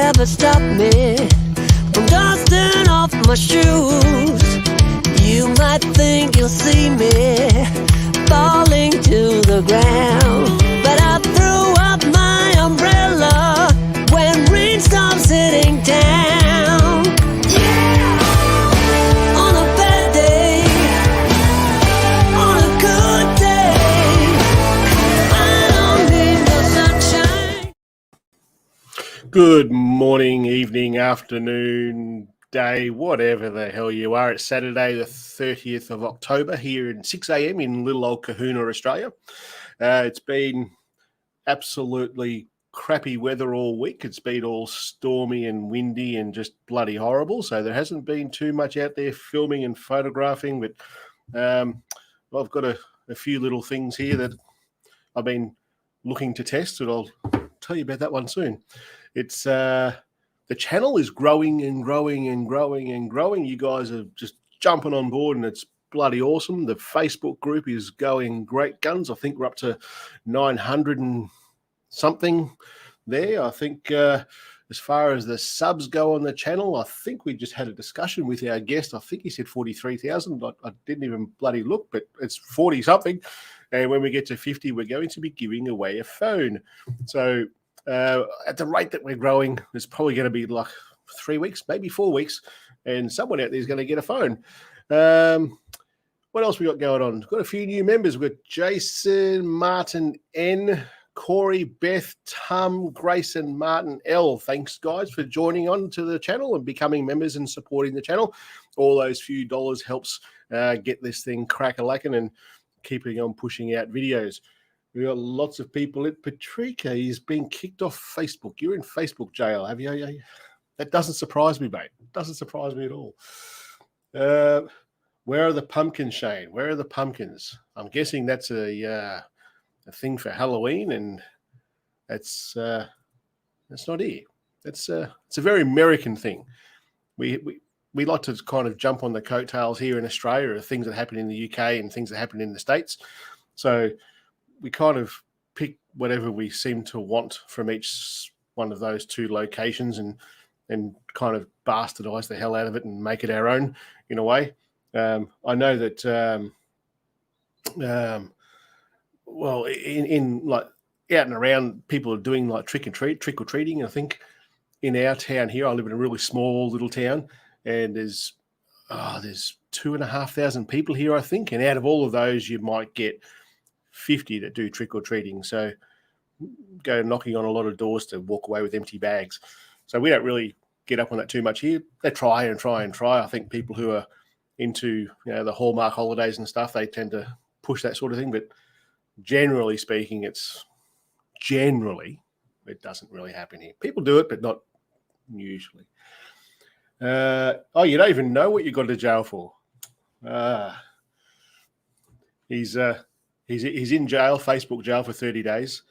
ever stop me from dusting off my shoes. You might think you'll see me falling to the ground, but I threw up my umbrella when rain stops hitting down. Yeah! On a bad day, on a good day, I don't need no sunshine. Good morning, evening, afternoon, day, whatever the hell you are. It's Saturday, the 30th of October here in 6 a.m. in little old Kahuna, Australia. It's been absolutely crappy weather all week. It's been all stormy and windy and just bloody horrible. So there hasn't been too much out there filming and photographing. But I've got a few little things here that I've been looking to test, and I'll tell you about that one soon. It's the channel is growing and growing and growing and growing. You guys are just jumping on board, and it's bloody awesome. The Facebook group is going great guns. I think we're up to 900 and something there. I think as far as the subs go on the channel, I think we just had a discussion with our guest. I think he said 43,000. I didn't even bloody look, but it's 40 something. And when we get to 50, we're going to be giving away a phone. So at the rate that we're growing, it's probably going to be like 3 weeks, maybe 4 weeks, and someone out there is going to get a phone. What else we got going on? We've got a few new members. We've got Jason, Martin N, Corey, Beth, Tum, Grayson, Martin L. Thanks, guys, for joining on to the channel and becoming members and supporting the channel. All those few dollars helps get this thing crack-a-lacking and keeping on pushing out videos. We've got lots of people. Patricia, he's been kicked off Facebook. You're in Facebook jail, have you? That doesn't surprise me, mate. It doesn't surprise me at all. Where are the pumpkins, Shane? Where are the pumpkins? I'm guessing that's a thing for Halloween, and that's not here. It's a very American thing. We like to kind of jump on the coattails here in Australia of things that happen in the UK and things that happen in the States. So we kind of pick whatever we seem to want from each one of those two locations and kind of bastardize the hell out of it and make it our own in a way. I know that, well, in like out and around, people are doing like trick or treating. I think in our town here, I live in a really small little town, and there's 2,500 people here, I think. And out of all of those, you might get 50 that do trick or treating. So go knocking on a lot of doors to walk away with empty bags. So we don't really get up on that too much here. They try and try and try. I think people who are into the Hallmark holidays and stuff, they tend to push that sort of thing. But generally speaking, it doesn't really happen here. People do it, but not usually. You don't even know what you got to jail for. He's in jail, Facebook jail, for 30 days,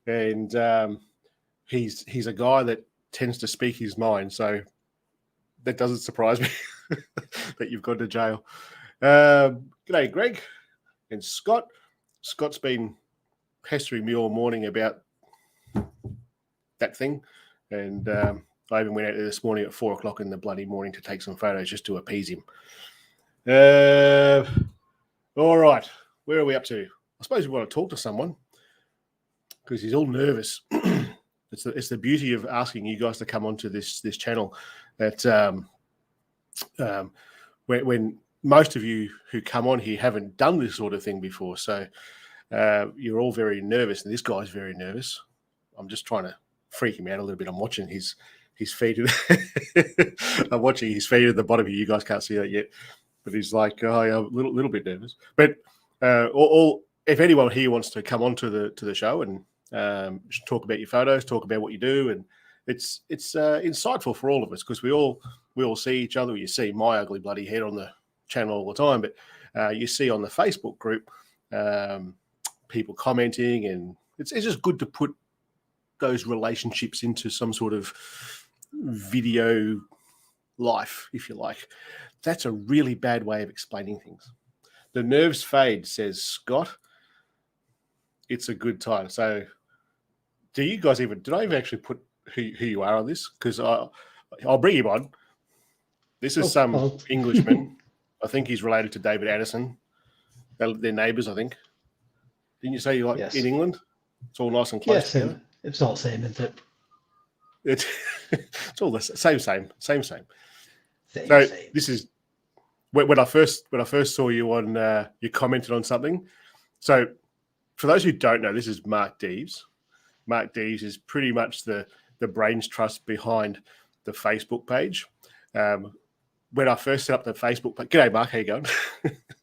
and he's a guy that tends to speak his mind. So that doesn't surprise me that you've gone to jail. G'day, Greg and Scott. Scott's been pestering me all morning about that thing, and I even went out there this morning at 4 o'clock in the bloody morning to take some photos just to appease him. All right, where are we up to? I suppose we want to talk to someone because he's all nervous. It's the beauty of asking you guys to come onto this channel that when most of you who come on here haven't done this sort of thing before. So you're all very nervous, and this guy's very nervous. I'm just trying to freak him out a little bit. I'm watching his feet. I'm watching his feet at the bottom here. You guys can't see that yet, but he's like, oh, yeah, a little bit nervous. But if anyone here wants to come on to the show and talk about your photos, talk about what you do, and it's insightful for all of us because we all see each other. You see my ugly bloody head on the channel all the time, but you see on the Facebook group people commenting, and it's just good to put those relationships into some sort of video life, if you like. That's a really bad way of explaining things. The nerves fade, says Scott. It's a good time. So did I even actually put who you are on this, because I'll bring him on. This is some Englishman. I think he's related to David Addison. They're neighbours, I think. Didn't you say you like in England? It's all nice and close together. It's all the same, isn't it? It's all the same. So this is when I first saw you on. You commented on something. So for those who don't know, this is Mark Deves. Mark Deves is pretty much the brains trust behind the Facebook page. When I first set up the Facebook page, g'day Mark, how you going?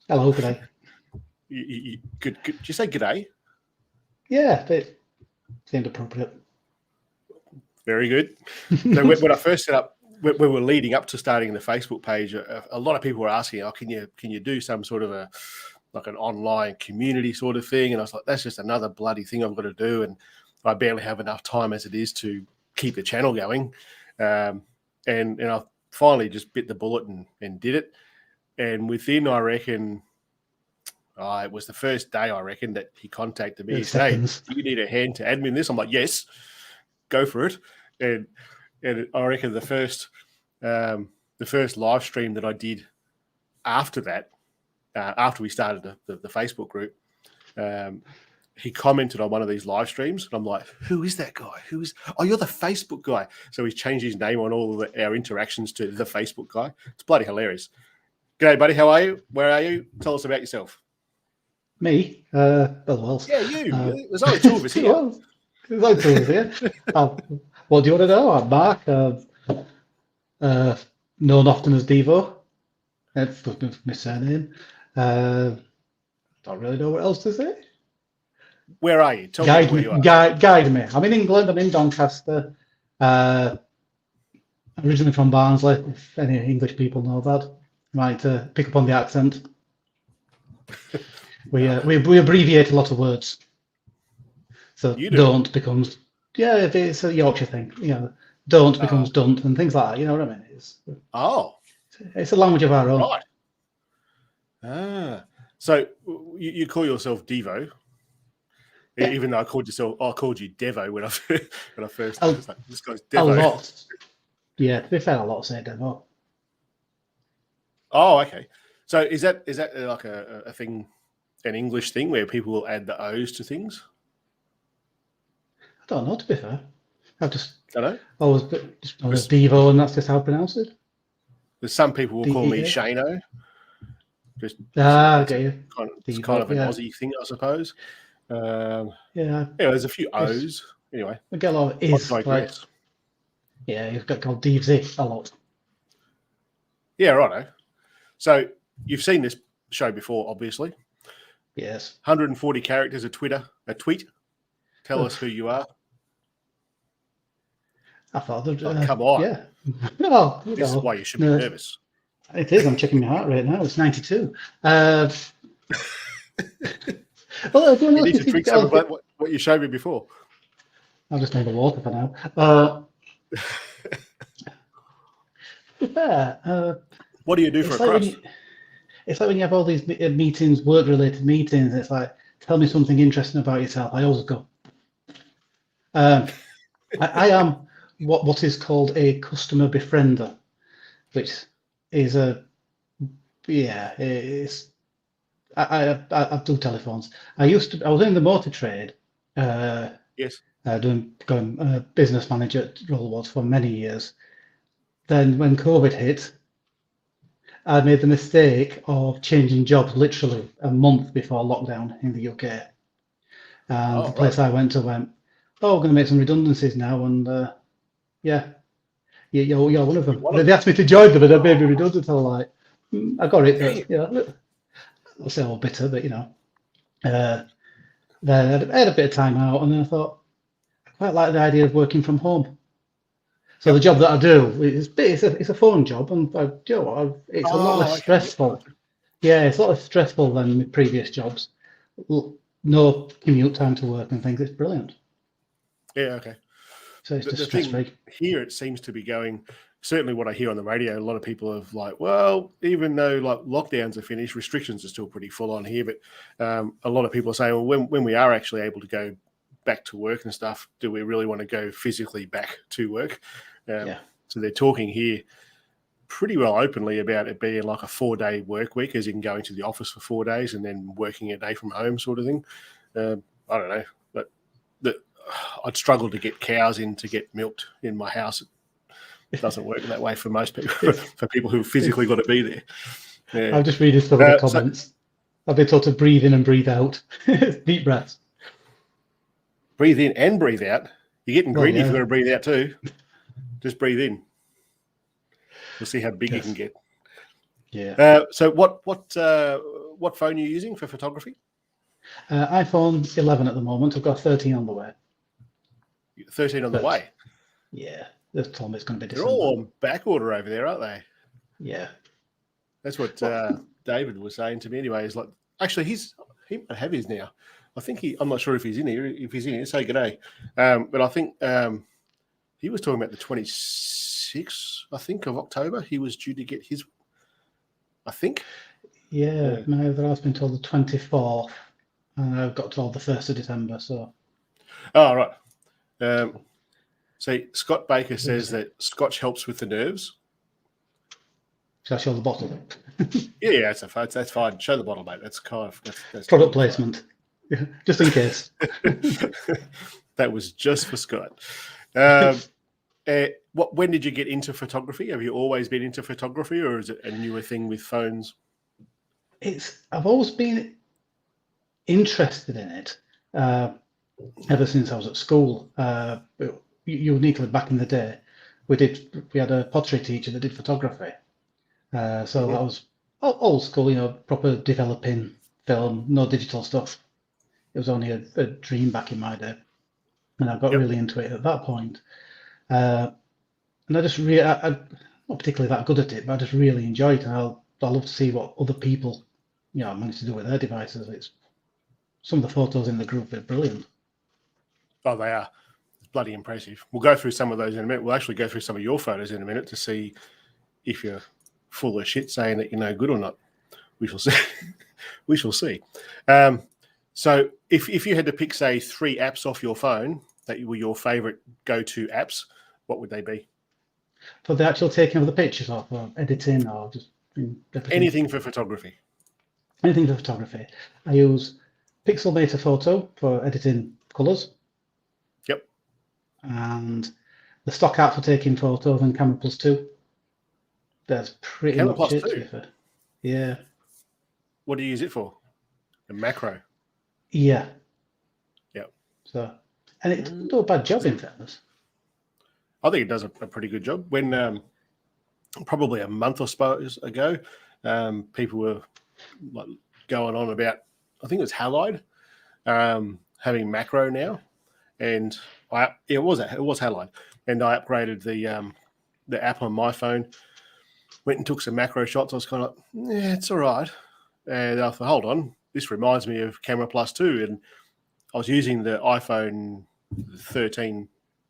Hello, g'day. Good. Did you say g'day? Yeah, it seemed appropriate. Very good. So when I first set up, when we were leading up to starting the Facebook page, a lot of people were asking, "Oh, can you do some sort of an online community sort of thing?" And I was like, "That's just another bloody thing I've got to do," and I barely have enough time as it is to keep the channel going. And I finally just bit the bullet and did it. And within, I reckon, it was the first day, I reckon, that he contacted me. He said, "Hey, do you need a hand to admin this?" I'm like, "Yes, go for it." And I reckon the first live stream that I did after that, after we started the Facebook group, he commented on one of these live streams, and I'm like, "Who is that guy? Oh, you're the Facebook guy." So he's changed his name on all of our interactions to the Facebook guy. It's bloody hilarious. G'day, buddy. How are you? Where are you? Tell us about yourself. Me? Well. Yeah, you. There's only two of us here. There's only two of us here. What do you want to know? I'm Mark. Known often as Divo. That's my surname. Don't really know what else to say. Where are you? Tell me where you are. Guide me. I'm in England. I'm in Doncaster. Originally from Barnsley. If any English people know that, might pick up on the accent. We abbreviate a lot of words. So don't becomes it's a Yorkshire thing. Don't becomes don't and things like that. You know what I mean? It's a language of our own. Right. So you call yourself Divo, even though I called you Devo when I first. This guy's Devo. A lot. Yeah, to be fair, a lot say Devo. Oh, okay. So is that like a thing, an English thing where people will add the O's to things? I don't know, to be fair. I don't know. Always Divo, and that's just how I pronounce it. There's some people will call me Shano. Okay. It's kind of an Aussie thing, I suppose. There's a few O's. Anyway. We get a lot of is. You've got called Deves a lot. Yeah, righto. So you've seen this show before, obviously. Yes. 140 characters, a tweet. Tell us who you are. I thought come on. Yeah. No. This is why you should be nervous. It is. I'm checking my heart rate now. It's 92. Well, you need to drink some of what you showed me before. I'll just need the water for now. What do you do for a crust? It's like when you have all these meetings, work-related meetings. It's like, tell me something interesting about yourself. I always go. I am what is called a customer befriender, which is I do telephones. I was in the motor trade. Yes. Going business manager role was for many years. Then when COVID hit, I made the mistake of changing jobs literally a month before lockdown in the UK. And the place I went to went, we're going to make some redundancies now, and you're one of them. They asked me to join them, and they made me redundant. I was like, I got it. I'll say all bitter, but then I had a bit of time out, and then I thought, I quite like the idea of working from home. So the job that I do, it's a phone job, and it's a lot less stressful. Yeah, it's a lot less stressful than my previous jobs. No commute time to work and things. It's brilliant. Yeah, okay. So it's just stress-free. Here it seems to be going, certainly what I hear on the radio, a lot of people have like, well, even though like lockdowns are finished, restrictions are still pretty full on here. But a lot of people are saying, well, when we are actually able to go back to work and stuff, do we really want to go physically back to work? Yeah. So they're talking here pretty well openly about it being like a 4-day work week, as in going to the office for 4 days and then working a day from home sort of thing. I don't know, but I'd struggle to get cows in to get milked in my house. It doesn't work that way for most people, for people who physically got to be there. Yeah. I'll just read some of the comments. I've been taught to breathe in and breathe out. Deep breaths. Breathe in and breathe out. You're getting greedy if yeah. you've got to breathe out too. Just breathe in. We'll see how big you can get. Yeah. So what phone are you using for photography? iPhone 11 at the moment. I've got 13 on the way. 13 on the way? Yeah. They've told me it's going to be They're December. all on back order over there, aren't they? Yeah. That's what David was saying to me anyway. He's like, actually, he might have his now. I think I'm not sure if he's in here. If he's in here, say good day. But I think he was talking about the 26th, I think, of October. He was due to get his, I think. Yeah. My other half's been told the 24th, and I've got told the 1st of December. So. Oh, right. So Scott Baker says that Scotch helps with the nerves. Shall I show the bottle? Yeah, that's fine. Show the bottle, mate. That's kind of that's product placement, just in case. That was just for Scott. When did you get into photography? Have you always been into photography, or is it a newer thing with phones? I've always been interested in it ever since I was at school. Uniquely, back in the day, we had a pottery teacher that did photography. So that was old school, proper developing film, no digital stuff. It was only a dream back in my day, and I got really into it at that point. And I just I'm not particularly that good at it, but I just really enjoyed it. And I love to see what other people, manage to do with their devices. Some of the photos in the group are brilliant. Oh, they are. It's bloody impressive. We'll go through some of those in a minute. We'll actually go through some of your photos in a minute to see if you're full of shit saying that you're no good or not. We shall see. We shall see. So if you had to pick, say, 3 apps off your phone that were your favorite go-to apps, what would they be? For the actual taking of the pictures, or for editing, or just anything for photography? Anything for photography. I use Pixelmator Photo for editing colours. Yep. And the stock app for taking photos, and Camera Plus 2. That's pretty Camera much Plus it. 2? Yeah. What do you use it for? A macro? Yeah. Yep. So, and it doesn't do a bad job, in fairness. I think it does a pretty good job. When probably a month or so ago, people were like going on about, I think it was Halide, having macro now, and it was Halide, and I upgraded the app on my phone. Went and took some macro shots. I was kind of like, yeah, it's all right. And I thought, hold on, this reminds me of Camera Plus 2. And I was using the iPhone 13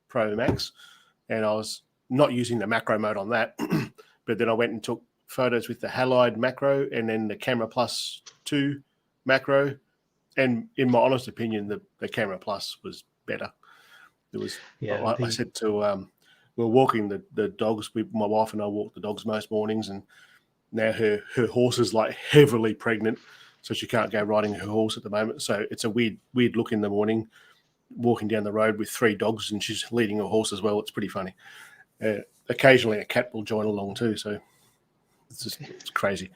Pro Max, and I was not using the macro mode on that. But then I went and took photos with the Halide macro and then the Camera Plus 2 macro. And in my honest opinion, the Camera Plus was better. It was. Yeah, I said to we were walking the dogs. My wife and I walk the dogs most mornings, and now her horse is like heavily pregnant, so she can't go riding her horse at the moment. So it's a weird look in the morning, walking down the road with 3 dogs, and she's leading her horse as well. It's pretty funny. Occasionally a cat will join along too, so it's crazy.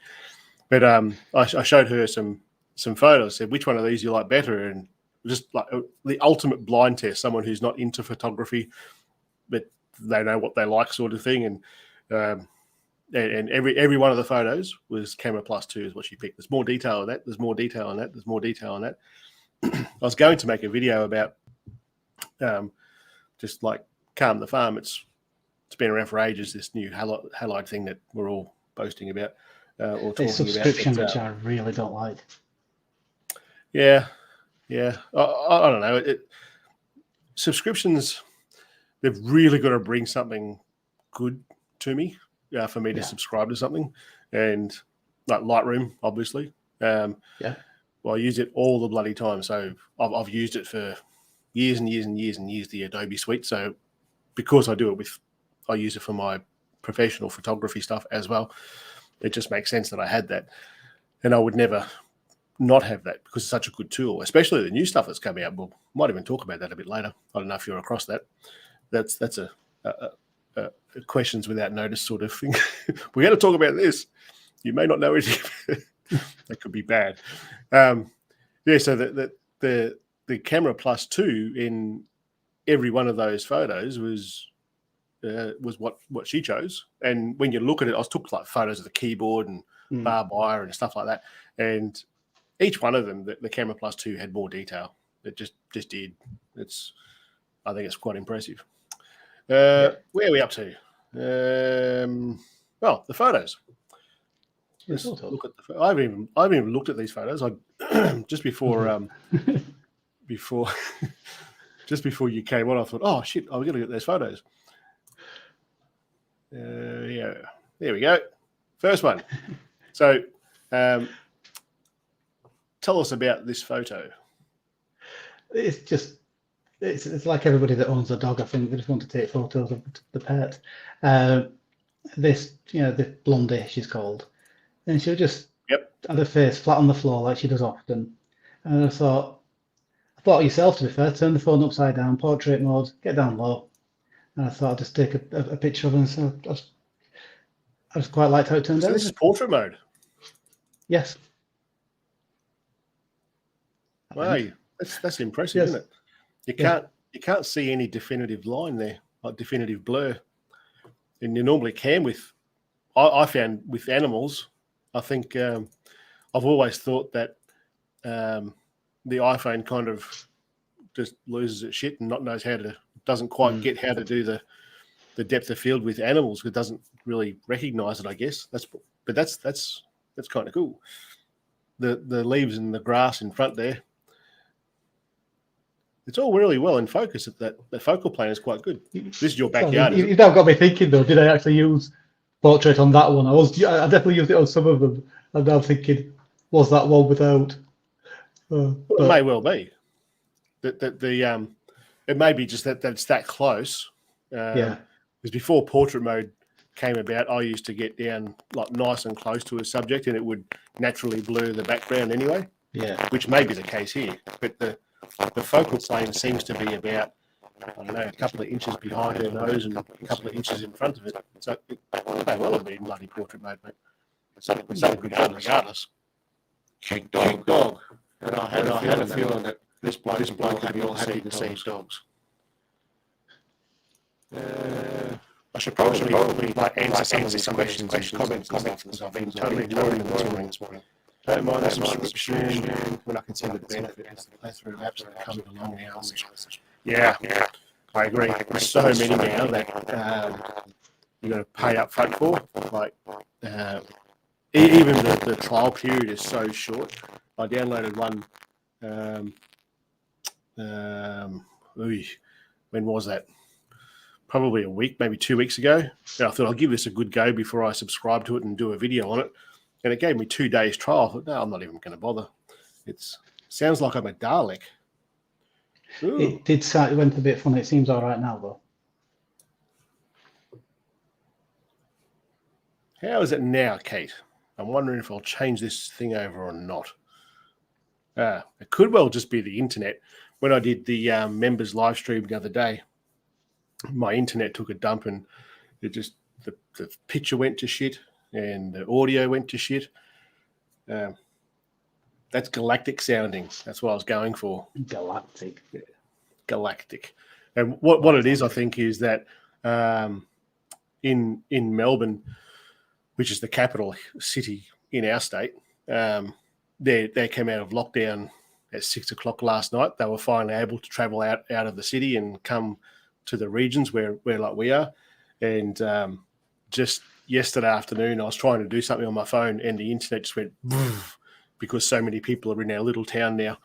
But I showed her some photos. Said, which one of these you like better? And just like the ultimate blind test, someone who's not into photography, but they know what they like, sort of thing. And every one of the photos was Camera Plus 2 is what she picked. There's more detail on that. There's more detail on that. There's more detail on that. I was going to make a video about just like Calm the Farm. It's been around for ages, this new halide thing that we're all boasting about or talking it's subscription, about. which I really don't like. Yeah. I don't know. Subscriptions, they've really got to bring something good to me for me to subscribe to something. And like Lightroom, obviously. Well, I use it all the bloody time. So I've used it for years and years and years and years the Adobe suite. So because I use it for my professional photography stuff as well. It just makes sense that I had that, and I would never not have that because it's such a good tool, especially the new stuff that's coming out. We'll might even talk about that a bit later. I don't know if you're across that. That's a questions without notice sort of thing. We're going to talk about this. You may not know it. That could be bad. Yeah. So the camera plus 2 in every one of those photos was what she chose. And when you look at it, I took like photos of the keyboard and barbed wire and stuff like that. And each one of them, the camera plus 2 had more detail. It just did. I think it's quite impressive. Where are we up to? Well, the photos. Let's look at the. I haven't even looked at these photos. I just before just before you came on, I thought, oh shit, I'm going to get those photos. Yeah, there we go. First one. So, tell us about this photo. It's like everybody that owns a dog. I think they just want to take photos of the pet. This Blondie, she's called, and she'll just had her face flat on the floor like she does often. And I thought of yourself, to be fair. Turn the phone upside down, portrait mode, get down low. And I thought I'd just take a picture of her. And so I just quite liked how it turned out. This is portrait mode. Yes. Wow, that's impressive, isn't it? You can't see any definitive line there, like definitive blur. And you normally can with. I found with animals. I think I've always thought that the iPhone kind of just loses its shit and doesn't quite get how to do the depth of field with animals. It doesn't really recognize it, I guess. That's kind of cool. The leaves and the grass in front there. It's all really well in focus. That the focal plane is quite good. This is your backyard. You've now got me thinking though. Did I actually use portrait on that one? I definitely used it on some of them. I'm now thinking, was that one without? It may well be. It may be just that it's that close. Because before portrait mode came about, I used to get down like nice and close to a subject, and it would naturally blur the background anyway. Yeah. Which may be the case here, but the focal plane seems to be about, I don't know, a couple of inches behind her nose and a couple of inches in front of it. So it may well have been bloody portrait mode, mate. It's not good regardless. Cake dog. And I had a feeling that this bloke would be all happy to see dogs. I should probably answer some of these questions and comments because I've been totally ignoring them this morning. Don't mind that subscription when I can see the benefit of the plethora of apps that come along now. Yeah, I agree. There's so many now that you've got to pay up front for. Like, even the trial period is so short. I downloaded one. When was that? Probably a week, maybe 2 weeks ago. And I thought I'll give this a good go before I subscribe to it and do a video on it. And it gave me 2 days trial. I thought, no, I'm not even going to bother. It sounds like I'm a Dalek. Ooh. It went a bit funny. It seems all right now, though. How is it now, Kate? I'm wondering if I'll change this thing over or not. It could well just be the internet. When I did the members live stream the other day, my internet took a dump and it just the picture went to shit and the audio went to shit. That's galactic sounding. That's what I was going for. Galactic. Yeah. Galactic. And what it is, I think, is that in Melbourne, which is the capital city in our state, they came out of lockdown at 6 o'clock last night. They were finally able to travel out of the city and come to the regions where like we are. And just yesterday afternoon, I was trying to do something on my phone and the internet just went because so many people are in our little town now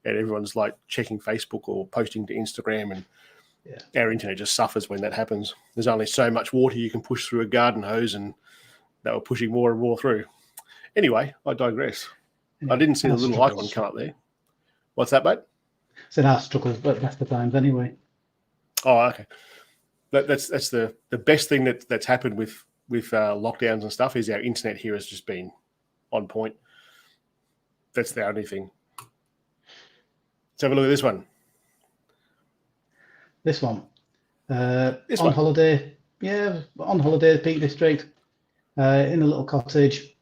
and everyone's like checking Facebook or posting to Instagram, and our internet just suffers when that happens. There's only so much water you can push through a garden hose, and they were pushing more and more through. Anyway, I digress. I didn't see the little icon come up there. What's that, mate? So now struggle at best of times anyway. Oh, okay. That's the best thing that's happened with lockdowns and stuff is our internet here has just been on point. That's the only thing. Let's have a look at this one. This one. This on one. holiday. Yeah, on holiday, Peak District, in a little cottage.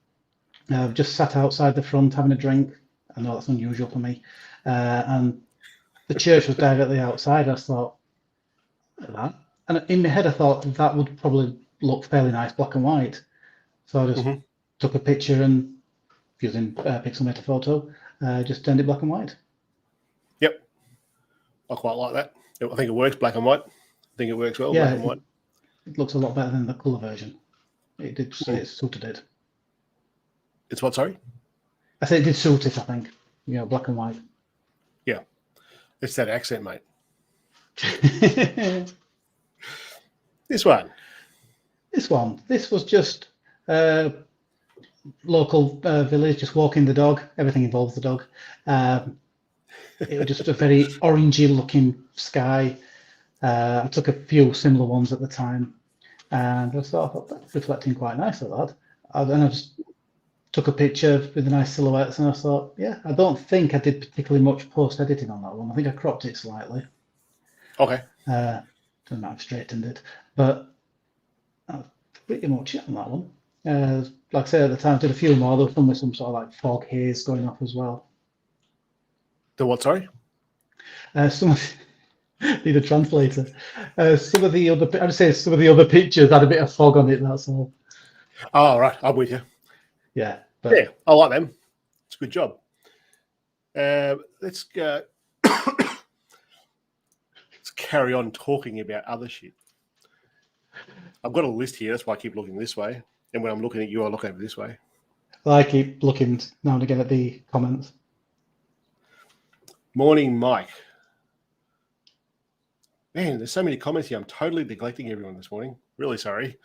Just sat outside the front having a drink. I know that's unusual for me. And the church was directly outside. I thought, look at that. And in my head, I thought that would probably look fairly nice, black and white. So I just took a picture and using Pixelmator Photo, just turned it black and white. Yep. I quite like that. I think it works black and white. I think it works well, Yeah, black and white. It looks a lot better than the colour version. It did, it suited it. It's what, sorry? I said it did suit it, I think. You know, black and white. Yeah. It's that accent, mate. This one. This was just local village, just walking the dog. Everything involves the dog. It was just a very orangey looking sky. I took a few similar ones at the time, and I thought that's reflecting quite nice of that. And I just took a picture with the nice silhouettes, and I thought, yeah, I don't think I did particularly much post editing on that one. I think I cropped it slightly. Okay. Doesn't matter, I've straightened it, but that's pretty much it on that one. Like I said, at the time, I did a few more. There was some with some sort of like fog haze going off as well. The what, sorry? Need a translator. Some of the other pictures had a bit of fog on it. That's all. Oh, right. I'm with you. Yeah. But Yeah, I like them. It's a good job. Let's go. Let's carry on talking about other shit. I've got a list here. That's why I keep looking this way. And when I'm looking at you, I look over this way. I keep looking now and again at the comments. Morning, Mike. Man, there's so many comments here. I'm totally neglecting everyone this morning. Really sorry.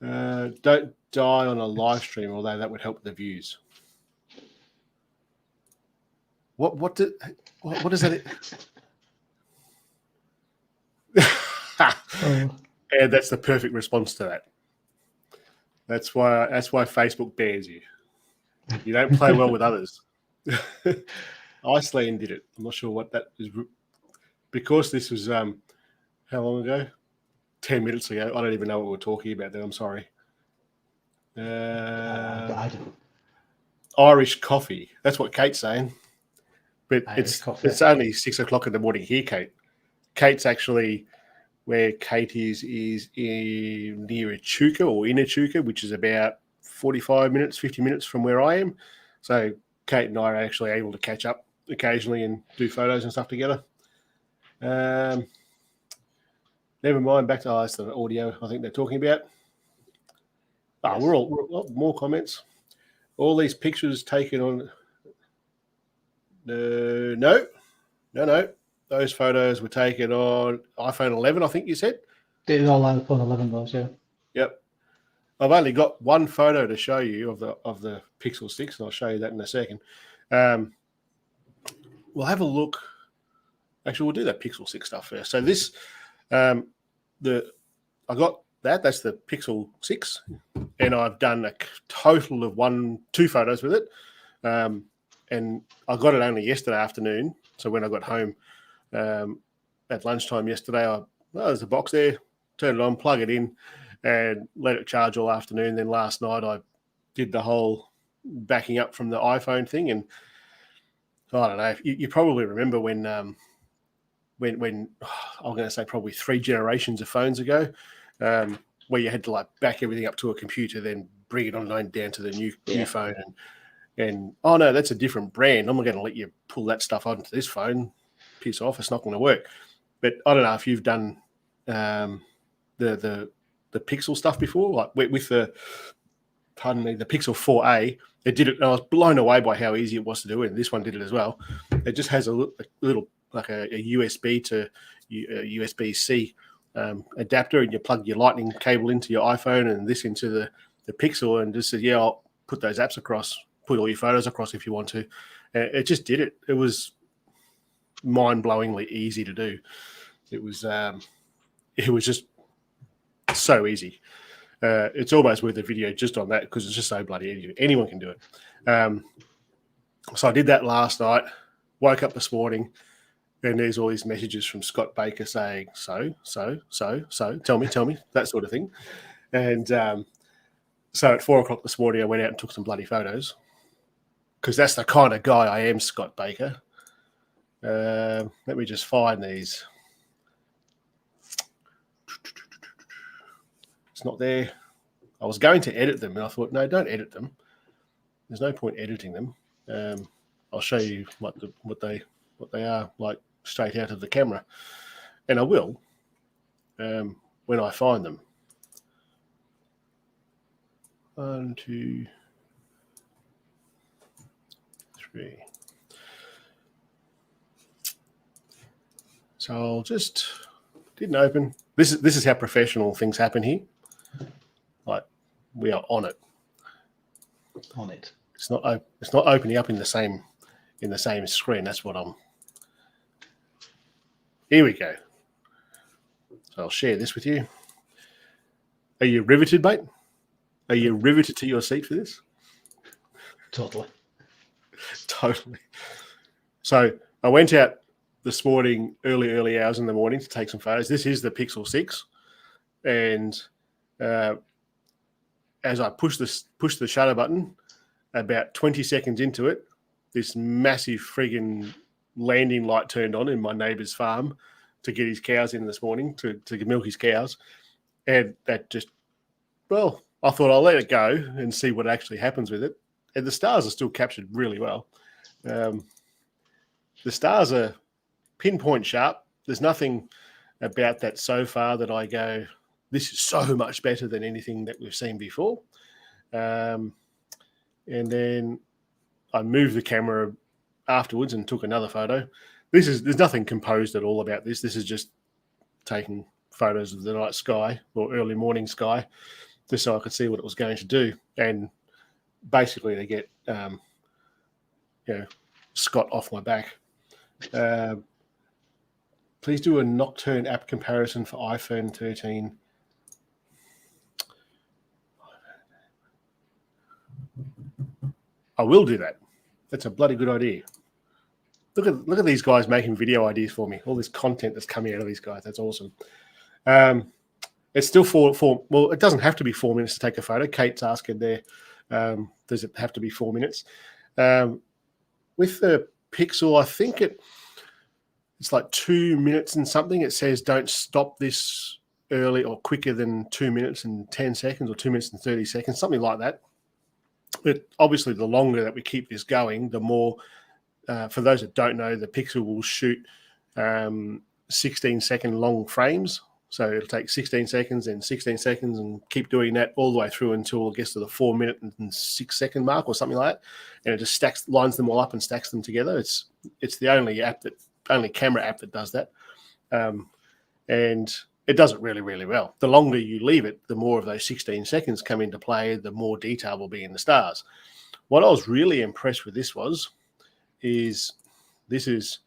Don't die on a live stream, although that would help the views. What does that? And that's the perfect response to that. That's why Facebook bans you. You don't play well with others. Iceland did it. I'm not sure what that is. Because this was how long ago? 10 minutes ago. I don't even know what we're talking about there. I'm sorry. I don't. Irish coffee. That's what Kate's saying. But Irish coffee. It's only 6 o'clock in the morning here, Kate. Kate's actually where Kate is near Echuca or in Echuca, which is about 45 minutes, 50 minutes from where I am. So Kate and I are actually able to catch up occasionally and do photos and stuff together. Never mind. Back to that's the audio I think they're talking about. Yes. We're all more comments. All these pictures taken on. No. Those photos were taken on iPhone 11, I think you said. Did it all iPhone 11 those, yeah. Yep. I've only got one photo to show you of the Pixel 6, and I'll show you that in a second. We'll have a look. Actually, we'll do that Pixel 6 stuff first. So this, I got that. That's the Pixel 6, and I've done a total of 2 photos with it. And I got it only yesterday afternoon. So when I got home at lunchtime yesterday, there's a box there. Turn it on, plug it in, and let it charge all afternoon. Then last night I did the whole backing up from the iPhone thing, and I don't know. You probably remember when I'm going to say probably 3 generations of phones ago, where you had to like back everything up to a computer, then bring it online down to the new phone, and oh no, that's a different brand. I'm not going to let you pull that stuff onto this phone. Piss off, it's not going to work. But I don't know if you've done the Pixel stuff before, like with the Pixel 4a. It did it, and I was blown away by how easy it was to do it. And this one did it as well. It just has a little like a USB to USB-C adapter, and you plug your lightning cable into your iPhone and this into the Pixel, and just said, I'll put those apps across, put all your photos across if you want to. It just did it. It was mind-blowingly easy to do. It was just so easy. It's almost worth a video just on that because it's just so bloody easy. Anyone can do it. So I did that last night. Woke up this morning, and there's all these messages from Scott Baker saying, so, tell me, that sort of thing. And so at 4 o'clock this morning, I went out and took some bloody photos because that's the kind of guy I am, Scott Baker. Let me just find these. It's not there. I was going to edit them, and I thought, no, don't edit them. There's no point editing them. I'll show you what they are like straight out of the camera, and I will when I find them. 1, 2, 3. So I'll just didn't open. This is how professional things happen here. Like we are on it. On it. It's not opening up in the same screen. That's what I'm. Here we go. So I'll share this with you. Are you riveted, mate? Are you riveted to your seat for this? Totally. Totally. So I went out this morning, early hours in the morning to take some photos. This is the Pixel 6. And as I push the shutter button, about 20 seconds into it, this massive friggin' landing light turned on in my neighbour's farm to get his cows in this morning, to milk his cows. And that just, well, I thought I'll let it go and see what actually happens with it. And the stars are still captured really well. The stars are pinpoint sharp. There's nothing about that so far that I go, this is so much better than anything that we've seen before. And then I moved the camera afterwards and took another photo. There's nothing composed at all about this. This is just taking photos of the night sky or early morning sky just so I could see what it was going to do. And basically to get, Scott off my back. Please do a Nocturne app comparison for iPhone 13. I will do that. That's a bloody good idea. Look at these guys making video ideas for me. All this content that's coming out of these guys. That's awesome. It's still well, it doesn't have to be 4 minutes to take a photo. Kate's asking there, does it have to be 4 minutes? With the Pixel, I think it's like 2 minutes and something. It says don't stop this early or quicker than 2 minutes and 10 seconds or 2 minutes and 30 seconds, something like that. But obviously, the longer that we keep this going, the more, for those that don't know, the Pixel will shoot 16-second long frames. So it'll take 16 seconds and 16 seconds and keep doing that all the way through until it gets to the 4 minute and 6 second mark or something like that. And it just lines them all up and stacks them together. It's the only camera app that does that. And it does it really, really well. The longer you leave it, the more of those 16 seconds come into play, the more detail will be in the stars. What I was really impressed with this is this is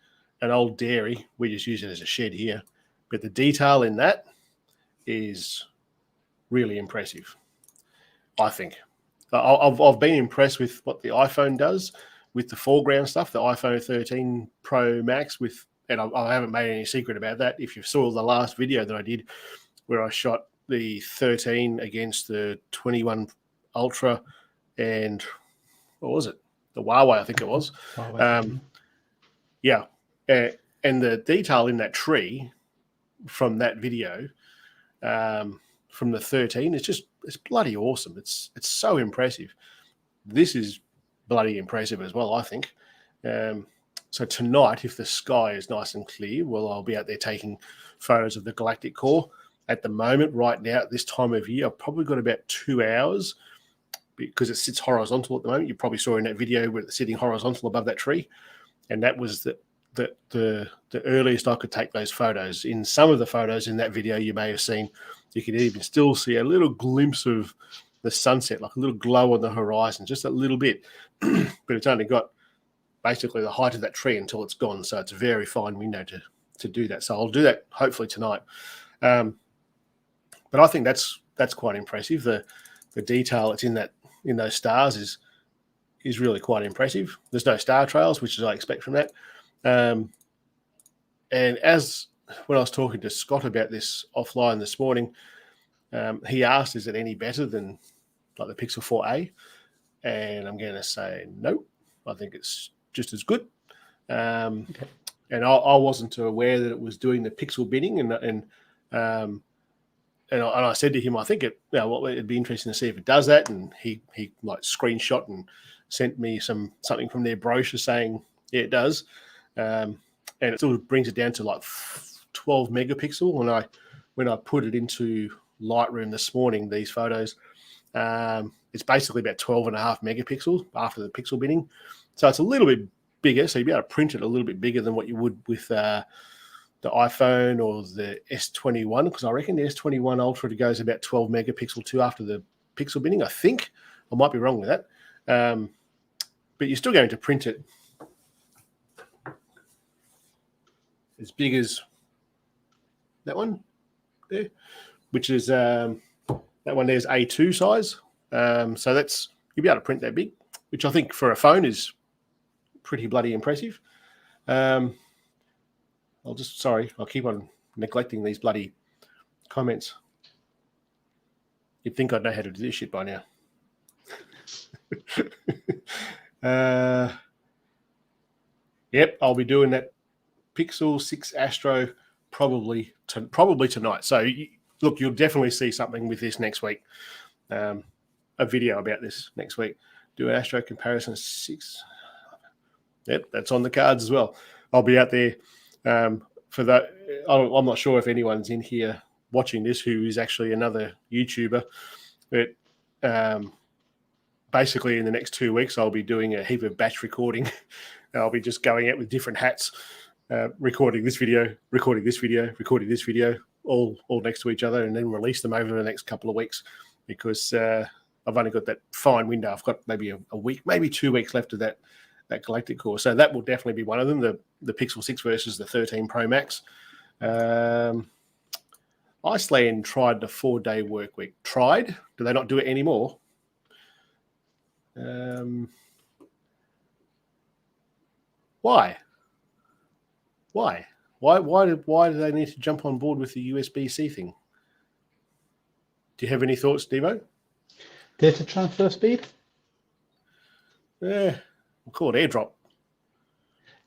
an old dairy. We just use it as a shed here. But the detail in that is really impressive, I think. I've been impressed with what the iPhone does with the foreground stuff, the iPhone 13 Pro Max and I haven't made any secret about that. If you saw the last video that I did where I shot the 13 against the 21 Ultra and what was it? The Huawei, I think it was. Yeah. And the detail in that tree from that video from the 13, it's bloody awesome. It's so impressive. This is bloody impressive as well, I think. So tonight, if the sky is nice and clear, well, I'll be out there taking photos of the galactic core. At the moment, right now, at this time of year, I've probably got about 2 hours because it sits horizontal at the moment. You probably saw in that video where it's sitting horizontal above that tree. And that was the earliest I could take those photos. In some of the photos in that video you may have seen, you could even still see a little glimpse of the sunset, like a little glow on the horizon, just a little bit. But it's only got basically the height of that tree until it's gone. So it's a very fine window to do that. So I'll do that hopefully tonight. But I think that's quite impressive. The detail that's in those stars is really quite impressive. There's no star trails, which is I expect from that. And as when I was talking to Scott about this offline this morning, he asked, is it any better than like the Pixel 4a? And I'm going to say no. I think it's just as good. Okay. And I wasn't aware that it was doing the pixel binning, and I said to him, I think it'd be interesting to see if it does that. And he like screenshot and sent me something from their brochure saying, yeah, it does. And it sort of brings it down to like 12 megapixel. When I put it into Lightroom this morning, these photos, it's basically about 12.5 megapixels after the pixel binning. So it's a little bit bigger. So you'd be able to print it a little bit bigger than what you would with the iPhone or the S21, because I reckon the S21 Ultra goes about 12 megapixel too after the pixel binning. I think I might be wrong with that, but you're still going to print it as big as that one there, which is that one there's A2 size. So that's you'll be able to print that big, which I think for a phone is pretty bloody impressive. I'll keep on neglecting these bloody comments. You'd think I'd know how to do this shit by now. Yep, I'll be doing that Pixel 6 Astro probably tonight. So look, you'll definitely see something with this next week. A video about this next week. Do an Astro comparison 6. Yep, that's on the cards as well. I'll be out there. For that, I'm not sure if anyone's in here watching this who is actually another YouTuber, but basically in the next 2 weeks I'll be doing a heap of batch recording. I'll be just going out with different hats, recording this video, recording this video, recording this video, all next to each other, and then release them over the next couple of weeks because I've only got that fine window. I've got maybe a week, maybe 2 weeks left of that galactic core. So that will definitely be one of them, the Pixel 6 versus the 13 Pro Max. Iceland tried the 4-day work week. Tried? Do they not do it anymore? Why? Why do they need to jump on board with the USB-C thing? Do you have any thoughts, Divo? Data transfer speed? Yeah. We'll call it airdrop.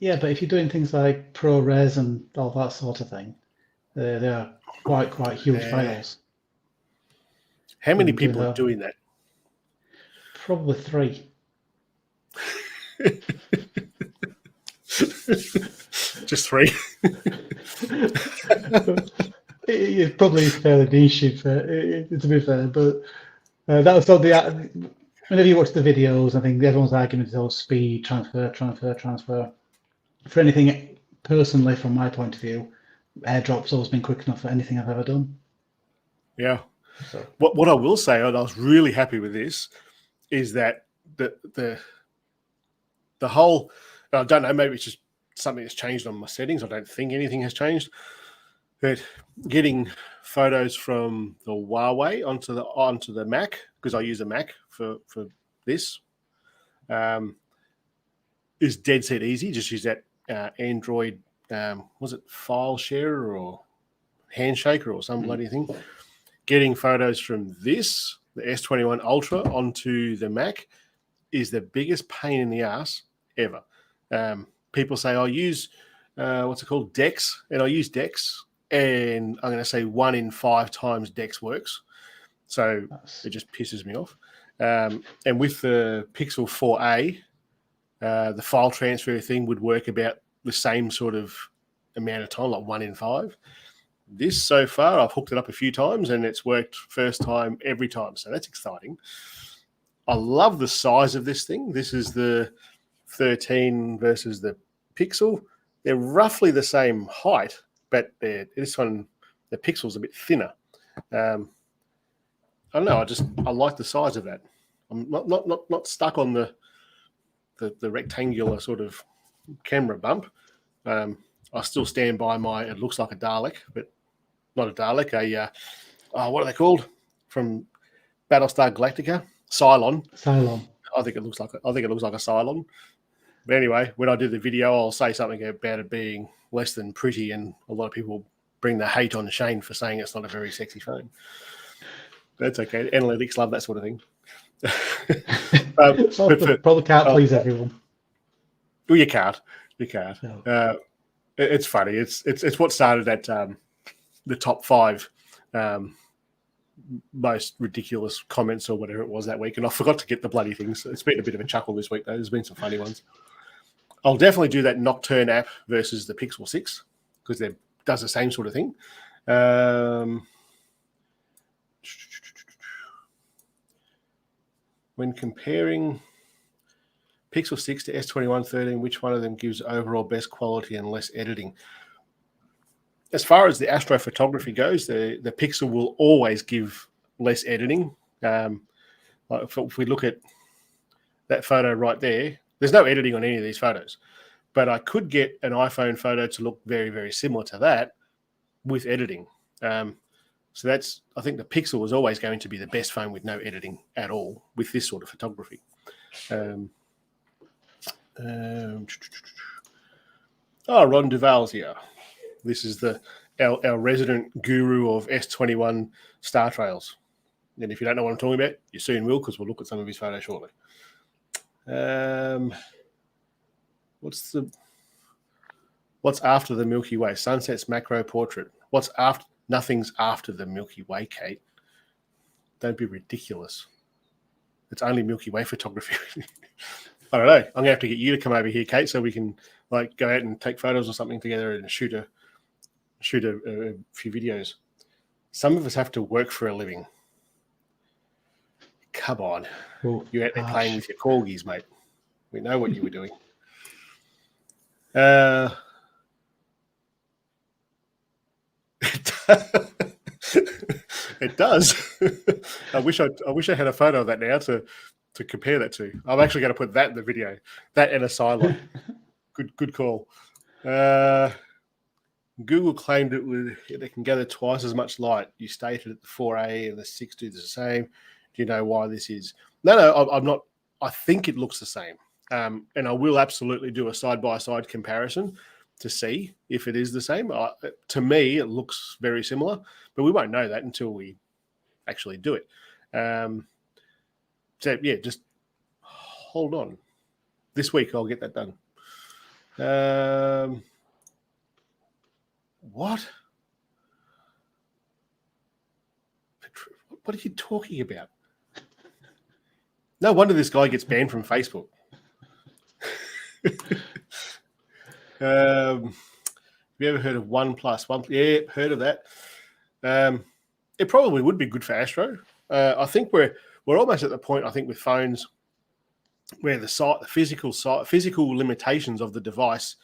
Yeah, but if you're doing things like Prores and all that sort of thing, they are quite huge files. How many people are doing that? Probably 3. Just 3. It probably is fairly niche, to be fair, but that was all the. Whenever you watch the videos, I think everyone's argument is all speed, transfer. For anything personally, from my point of view, airdrop's always been quick enough for anything I've ever done. Yeah. So. What I will say, and I was really happy with this, is that the whole, I don't know, maybe it's just something that's changed on my settings. I don't think anything has changed. But getting photos from the Huawei onto the Mac, because I use a Mac for this, is dead set easy. Just use that Android, was it file share or handshaker or some bloody thing. Getting photos from this, the S21 Ultra, onto the Mac is the biggest pain in the ass ever. People say, I use, what's it called, Dex, and I use Dex, and I'm going to say 1 in 5 times Dex works. So it just pisses me off. And with the Pixel 4a, the file transfer thing would work about the same sort of amount of time, like 1 in 5. This, so far, I've hooked it up a few times, and it's worked first time every time. So that's exciting. I love the size of this thing. This is the 13 versus the Pixel. They're roughly the same height, but this one, the Pixel's a bit thinner. I don't know. I like the size of that. I'm not stuck on the the rectangular sort of camera bump. I still stand by it looks like a Dalek, but not a Dalek. What are they called from Battlestar Galactica? Cylon. Cylon. I think it looks like a Cylon. But anyway, when I do the video, I'll say something about it being less than pretty, and a lot of people bring the hate on Shane for saying it's not a very sexy phone. That's okay. Analytics love that sort of thing. Probably can't please everyone. Well, you can't. No. It's funny. It's what started at the top 5 most ridiculous comments or whatever it was that week, and I forgot to get the bloody things. It's been a bit of a chuckle this week, though. There's been some funny ones. I'll definitely do that Nocturne app versus the Pixel 6 because it does the same sort of thing. When comparing Pixel 6 to S21 13, which one of them gives overall best quality and less editing? As far as the Astro photography goes, the Pixel will always give less editing. If we look at that photo right there, there's no editing on any of these photos. But I could get an iPhone photo to look very, very similar to that with editing. So I think the Pixel is always going to be the best phone with no editing at all with this sort of photography. Ron Duval's here. This is our resident guru of S21 Star Trails. And if you don't know what I'm talking about, you soon will, because we'll look at some of his photos shortly. What's after the Milky Way? Sunset's macro portrait. What's after? Nothing's after the Milky Way, Kate. Don't be ridiculous. It's only Milky Way photography. I don't know. I'm gonna have to get you to come over here, Kate, so we can go out and take photos or something together and shoot a few videos. Some of us have to work for a living. Come on. You're out there playing with your corgis, mate. We know what you were doing. It does. I wish I had a photo of that now to compare that to. I'm actually going to put that in the video. That and a Cylon. Good call. Google claimed they can gather twice as much light. You stated that the 4A and the 6 do the same. Do you know why this is? No, I'm not. I think it looks the same. And I will absolutely do a side-by-side comparison to see if it is the same. To me, it looks very similar, but we won't know that until we actually do it. So, yeah, just hold on. This week, I'll get that done. What? What are you talking about? No wonder this guy gets banned from Facebook. Have you ever heard of OnePlus? Yeah, heard of that. It probably would be good for Astro. I think we're almost at the point, I think, with phones where the physical limitations of the device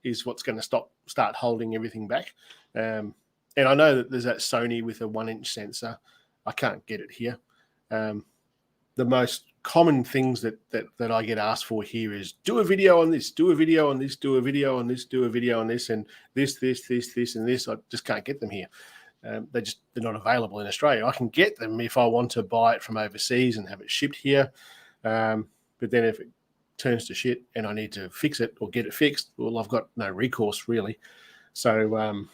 is what's going to start holding everything back. And I know that there's that Sony with a 1-inch sensor. I can't get it here. The most common things that I get asked for here is do a video on this, do a video on this, do a video on this, do a video on this, and this, and this. I just can't get them here. They're not available in Australia. I can get them if I want to buy it from overseas and have it shipped here. But then if it turns to shit and I need to fix it or get it fixed, well, I've got no recourse really. So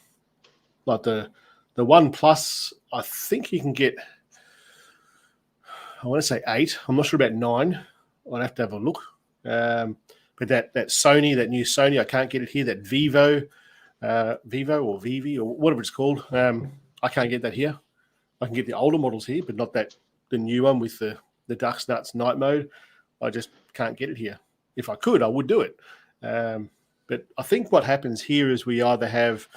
like the OnePlus, I think you can get, I want to say 8. I'm not sure about 9. I'd have to have a look. But that Sony, that new Sony, I can't get it here. That Vivo or Vivi or whatever it's called, I can't get that here. I can get the older models here, but not the new one with the Ducks Nuts night mode. I just can't get it here. If I could, I would do it. But I think what happens here is we either have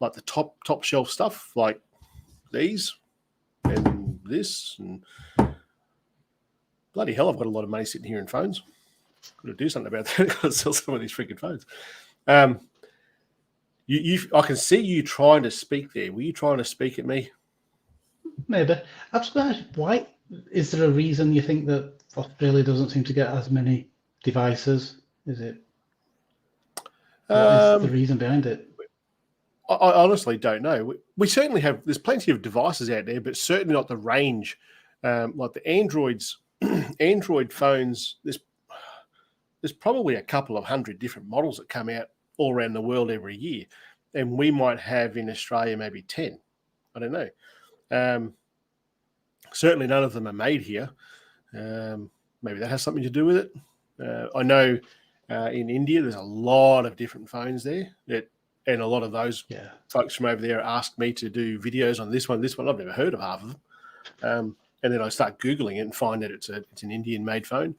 like the top shelf stuff like these and this, and bloody hell, I've got a lot of money sitting here in phones. Got to do something about that. Got to sell some of these freaking phones. I can see you trying to speak there. Were you trying to speak at me? Maybe. I was going to ask, why is there a reason you think that Australia doesn't seem to get as many devices? Is it? What is the reason behind it? I honestly don't know. We certainly have. There's plenty of devices out there, but certainly not the range like the Androids. Android phones. There's probably a couple of hundred different models that come out all around the world every year, and we might have in Australia maybe 10. I don't know. Certainly none of them are made here. Maybe that has something to do with it. I know in India there's a lot of different phones there, and a lot of those folks from over there ask me to do videos on this one. I've never heard of half of them. And then I start Googling it and find that it's an Indian-made phone.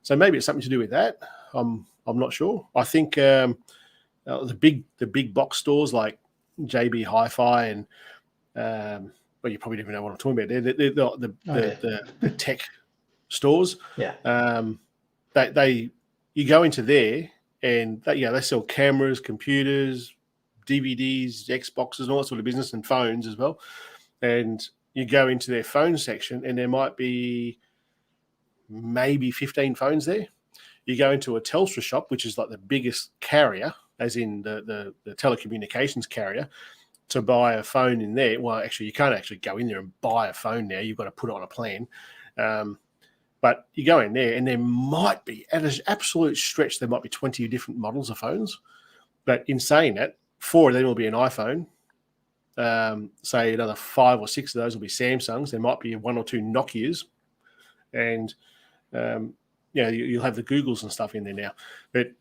So maybe it's something to do with that. I'm not sure. I think the big box stores like JB Hi-Fi and well, you probably don't even know what I'm talking about. They're the tech stores. Yeah. You go into there and they sell cameras, computers, DVDs, Xboxes, and all that sort of business, and phones as well. And you go into their phone section and there might be maybe 15 phones there. You go into a Telstra shop, which is like the biggest carrier, as in the telecommunications carrier, to buy a phone in there. Well, actually, you can't actually go in there and buy a phone now. You've got to put it on a plan. But you go in there and there might be, at an absolute stretch, there might be 20 different models of phones. But in saying that, 4 of them will be an iPhone. Say another 5 or 6 of those will be Samsungs. There might be 1 or 2 Nokias. And, you'll have the Googles and stuff in there now. But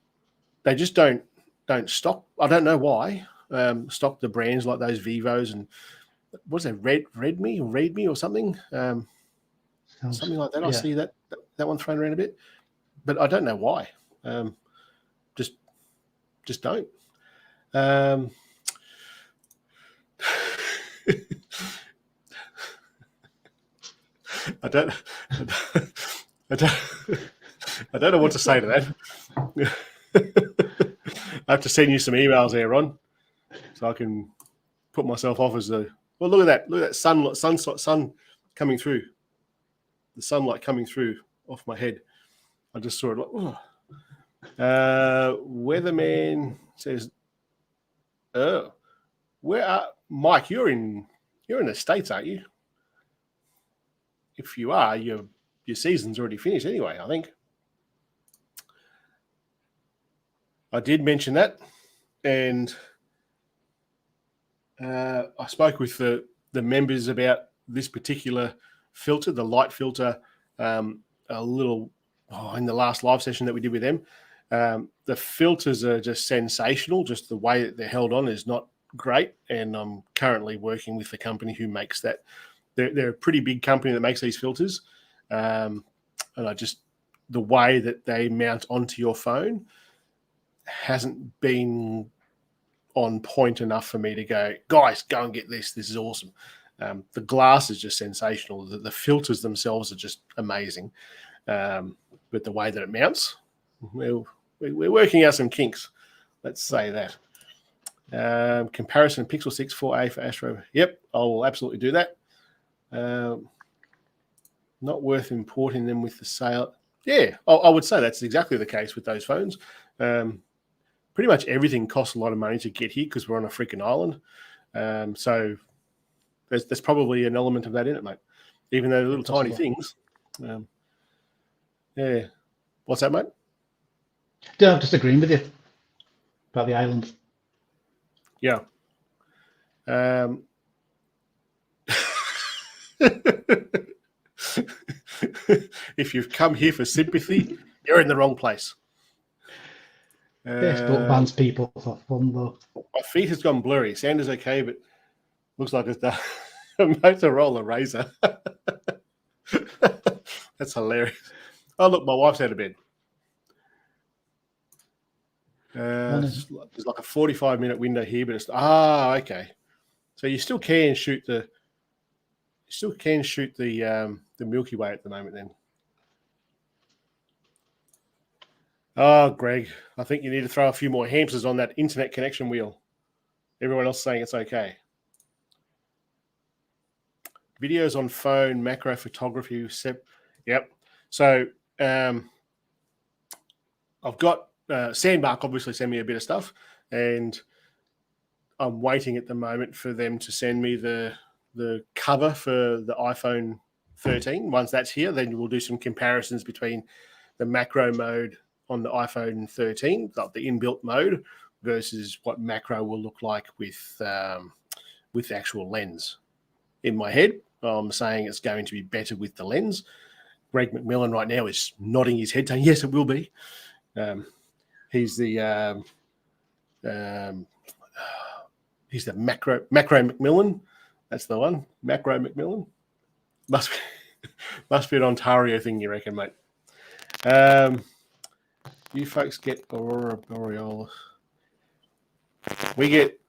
they just don't stock. I don't know why. Stock the brands like those Vivos and what's that, Redmi or something? Something like that. I see that one thrown around a bit, but I don't know why. Just don't. I don't know what to say to that. I have to send you some emails there, Ron, so I can put myself off as well, look at that sun coming through. The sunlight coming through off my head. I just saw it like, oh. Weatherman says, "Oh, where are Mike? You're in the States, aren't you? If you are, your season's already finished anyway, I think." I did mention that, and I spoke with the members about this particular filter, the light filter, a little in the last live session that we did with them. The filters are just sensational. Just the way that they're held on is not great, and I'm currently working with the company who makes that. They're a pretty big company that makes these filters, and the way that they mount onto your phone hasn't been on point enough for me to go, guys, go and get this. This is awesome. The glass is just sensational. The filters themselves are just amazing. But the way that it mounts, we're working out some kinks. Let's say that. Comparison Pixel 6 4A for Astro. Yep, I will absolutely do that. Not worth importing them with the sale. Yeah, I would say that's exactly the case with those phones. Pretty much everything costs a lot of money to get here because we're on a freaking island. So there's probably an element of that in it, mate. Even though they're little tiny things. Yeah. What's that, mate? Yeah, I'm just agreeing with you about the island. Yeah. If you've come here for sympathy, you're in the wrong place. Facebook bans people for fun, though. My feet has gone blurry. Sound is okay, but looks like it's a Motorola Razr. That's hilarious. Oh, look, my wife's out of bed. There's like a 45-minute window here, but it's okay. So you still can shoot the Milky Way at the moment, then. Oh, Greg, I think you need to throw a few more hamsters on that internet connection wheel. Everyone else saying it's okay. Videos on phone, macro photography. Yep. So I've got Sandmark obviously send me a bit of stuff, and I'm waiting at the moment for them to send me the cover for the iPhone 13. Once that's here, then we'll do some comparisons between the macro mode on the iPhone 13, like the inbuilt mode, versus what macro will look like with the actual lens. In my head, I'm saying it's going to be better with the lens. Greg McMillan right now is nodding his head, saying yes, it will be. He's the macro McMillan. That's the one, macro McMillan. Must be an Ontario thing, you reckon, mate? You folks get Aurora Borealis. We get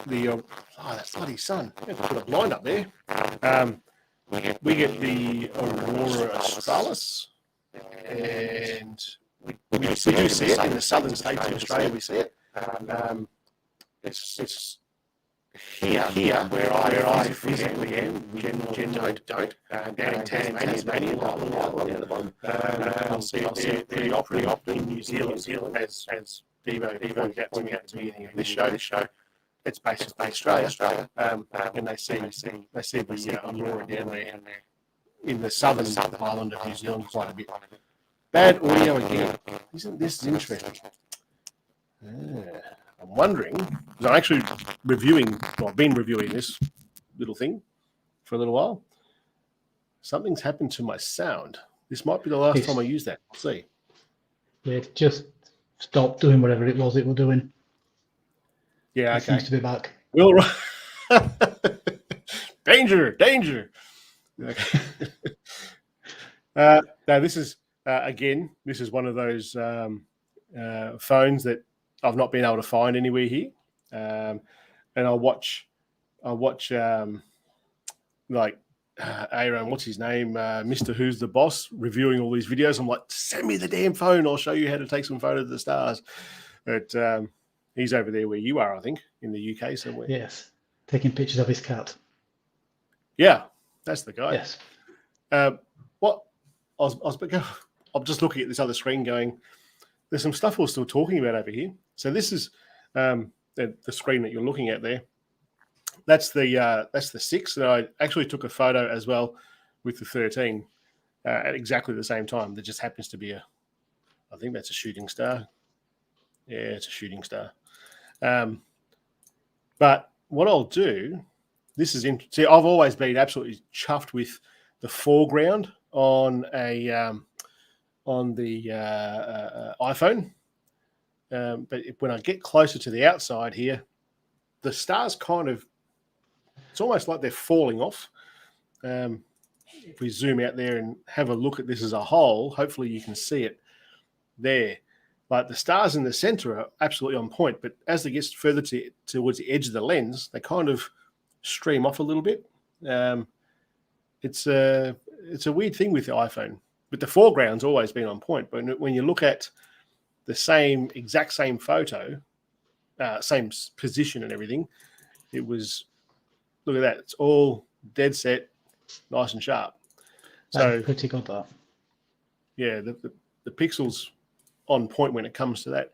the that's bloody sun. Put a blind up there. We get the Aurora Australis, and we do see it in the southern states of Australia. We see it. It's here where I physically am. Generally don't. Down in Tasmania, down the bottom. I'll see it pretty often in New Zealand, as Divo pointed out to me at the beginning of this show. It's basically Australia, and they see the Aurora down there in the southern island of New Zealand quite a bit. Bad audio again. This is interesting. I'm wondering, because I'm actually I've been reviewing this little thing for a little while. Something's happened to my sound. This might be the last time I use that. We'll see. Yeah, just stop doing whatever it was doing. Yeah, It seems to be back. We'll danger. Okay. Now this is again. This is one of those phones that I've not been able to find anywhere here, and I'll watch like Aaron, what's his name, Mr. Who's the Boss, reviewing all these videos. I'm like, send me the damn phone. I'll show you how to take some photos of the stars. But he's over there where you are, I think, in the UK somewhere. Yes, taking pictures of his cat. Yeah, that's the guy. Yes. What I'm just looking at this other screen going, there's some stuff we're still talking about over here. So this is the screen that you're looking at there. That's the 6, and I actually took a photo as well with the 13 at exactly the same time. There just happens to be I think that's a shooting star. Yeah, it's a shooting star. But what I'll do, this is interesting. See, I've always been absolutely chuffed with the foreground on the iPhone. But when I get closer to the outside here, the stars it's almost like they're falling off. If we zoom out there and have a look at this as a whole, hopefully you can see it there. Like the stars in the center are absolutely on point, but as it gets further towards the edge of the lens, they kind of stream off a little bit. It's a weird thing with the iPhone, but the foreground's always been on point. But when you look at the exact same photo, same position and everything, it was, look at that. It's all dead set, nice and sharp. So pretty good, that. Yeah, the pixels on point when it comes to that.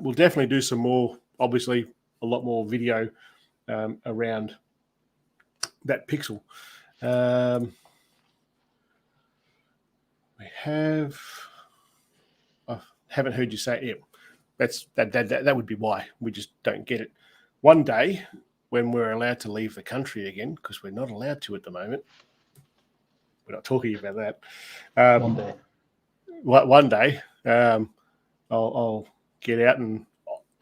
We'll definitely do some more, obviously a lot more video around that pixel. I haven't heard you say it. That would be why we just don't get it. One day when we're allowed to leave the country again, because we're not allowed to at the moment. We're not talking about that. One day, I'll get out, and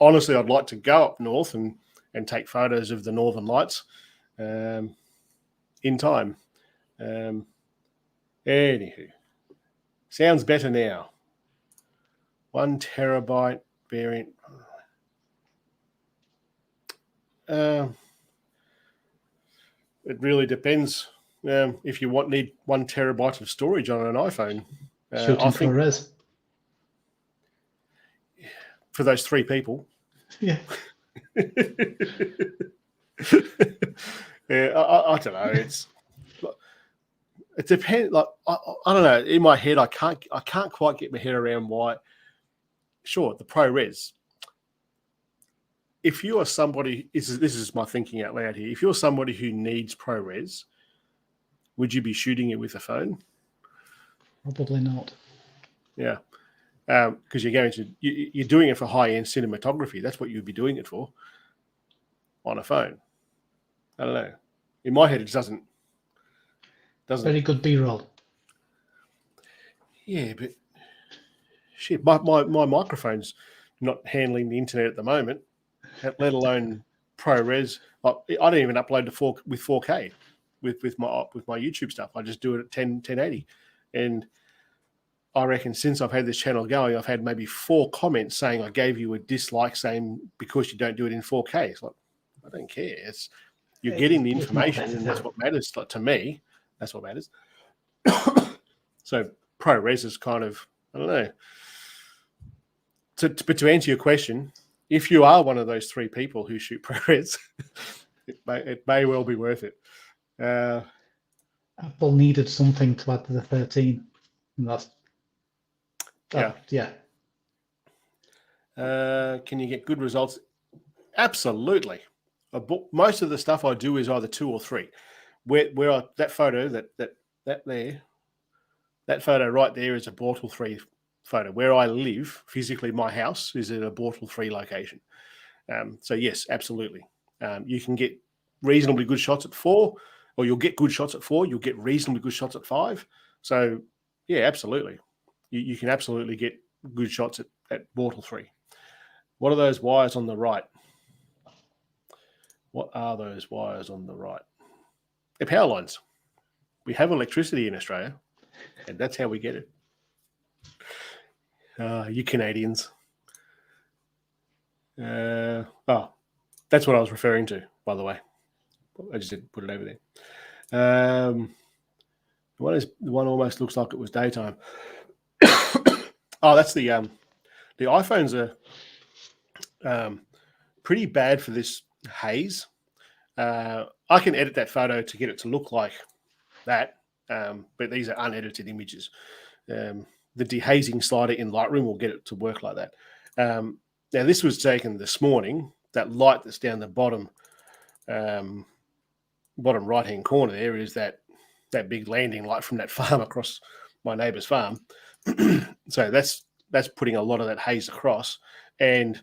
honestly, I'd like to go up north and take photos of the Northern Lights in time. Anywho, sounds better now. 1 terabyte variant. It really depends if you need 1 terabyte of storage on an iPhone. Shooting Prores. For those 3 people. Yeah. Yeah, I don't know. It depends. Like I don't know. In my head, I can't quite get my head around why sure, the ProRes. If you are somebody, this is my thinking out loud here. If you're somebody who needs ProRes, would you be shooting it with a phone? Probably not. Yeah, because you're doing it for high-end cinematography. That's what you'd be doing it for on a phone. I don't know. In my head, it doesn't. Very good B-roll. Yeah, but shit, my microphone's not handling the internet at the moment, let alone ProRes. I don't even upload with 4K with my YouTube stuff. I just do it at 1080, and I reckon since I've had this channel going, I've had maybe 4 comments saying I gave you a dislike, saying because you don't do it in 4K. It's like, I don't care. You're getting the information, and that's what matters. Like, to me, that's what matters. So ProRes is kind of, I don't know. But to answer your question, if you are one of those 3 people who shoot ProRes, it may well be worth it. Apple needed something to add to the 13. And that's yeah. Can you get good results? Absolutely. Most of the stuff I do is either 2 or 3. Where that photo that photo right there is a Bortle 3 photo. Where I live, physically, my house is in a Bortle 3 location. So yes, absolutely. You can get reasonably good shots at 4, or you'll get good shots at 4. You'll get reasonably good shots at 5. So yeah, absolutely. You can absolutely get good shots at Bortle 3. What are those wires on the right? What are those wires on the right? They're power lines. We have electricity in Australia, and that's how we get it. You Canadians. That's what I was referring to, by the way. I just didn't put it over there. One almost looks like it was daytime. That's the iPhones are pretty bad for this haze. I can edit that photo to get it to look like that, but these are unedited images. The dehazing slider in Lightroom will get it to work like that. Now, this was taken this morning. That light that's down the bottom right-hand corner there is that big landing light from that farm across my neighbour's farm. So that's putting a lot of that haze across, and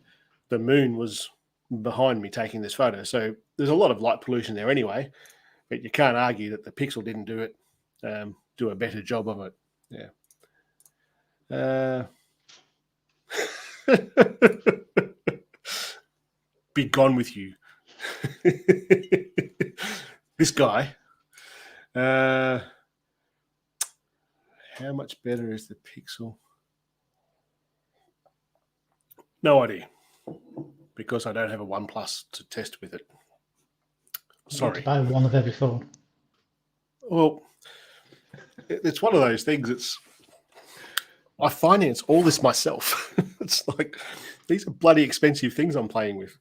the moon was behind me taking this photo. So there's a lot of light pollution there anyway, but you can't argue that the Pixel didn't do a better job of it. Yeah. Be gone with you. This guy. How much better is the Pixel? No idea, because I don't have a OnePlus to test with it. Sorry. Buy one of every phone. Well, it's one of those things. I finance all this myself. It's like, these are bloody expensive things I'm playing with.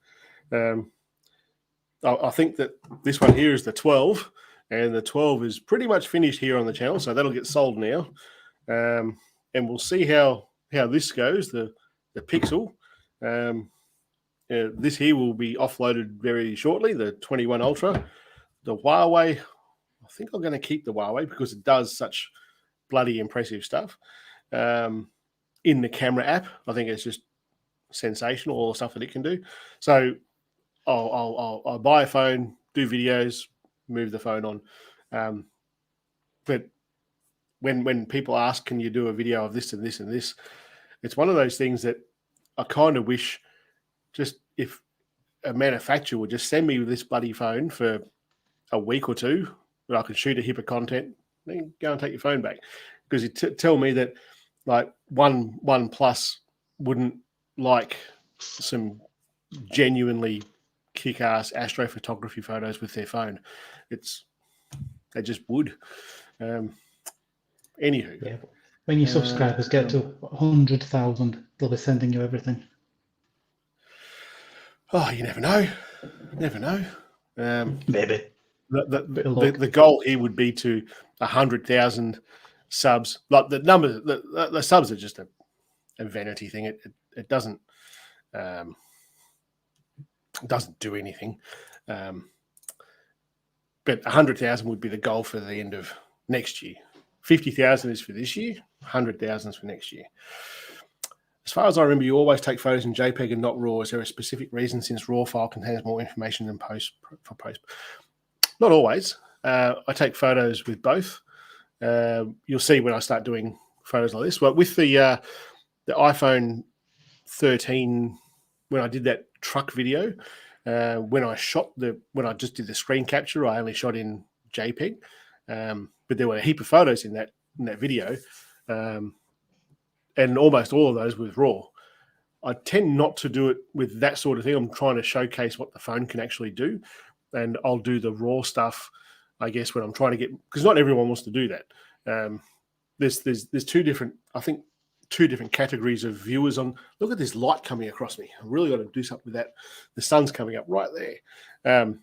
I think that this one here is the 12, and the 12 is pretty much finished here on the channel, so that'll get sold now. And we'll see how this goes. The Pixel. This here will be offloaded very shortly. The 21 Ultra. The Huawei. I think I'm going to keep the Huawei because it does such bloody impressive stuff. In the camera app, I think it's just sensational, all the stuff that it can do. So I'll buy a phone, do videos, move the phone on. But when people ask, can you do a video of this and this and this, it's one of those things that I kind of wish, just if a manufacturer would just send me this bloody phone for a week or 2, that I could shoot a heap of content, then go and take your phone back. Because you tell me that like OnePlus wouldn't like some genuinely kick-ass astrophotography photos with their phone. They just would. Anywho. Yeah. When your subscribers get to 100,000, they'll be sending you everything. Oh, you never know. Never know. Maybe. The goal here would be to 100,000 subs. Like the numbers, the subs are just vanity thing. It doesn't do anything. But 100,000 would be the goal for the end of next year. 50,000 is for this year. 100,000 is for next year. As far as I remember, you always take photos in JPEG and not RAW. Is there a specific reason since RAW file contains more information than post? Not always. I take photos with both. You'll see when I start doing photos like this. Well, with the iPhone 13, when I did that truck video, when I just did the screen capture, I only shot in JPEG, but there were a heap of photos in that video, and almost all of those with RAW. I tend not to do it with that sort of thing. I'm trying to showcase what the phone can actually do, and I'll do the RAW stuff, I guess, when I'm trying to get, because not everyone wants to do that. There's two different categories of viewers on. Look at this light coming across me. I've really got to do something with that. The sun's coming up right there.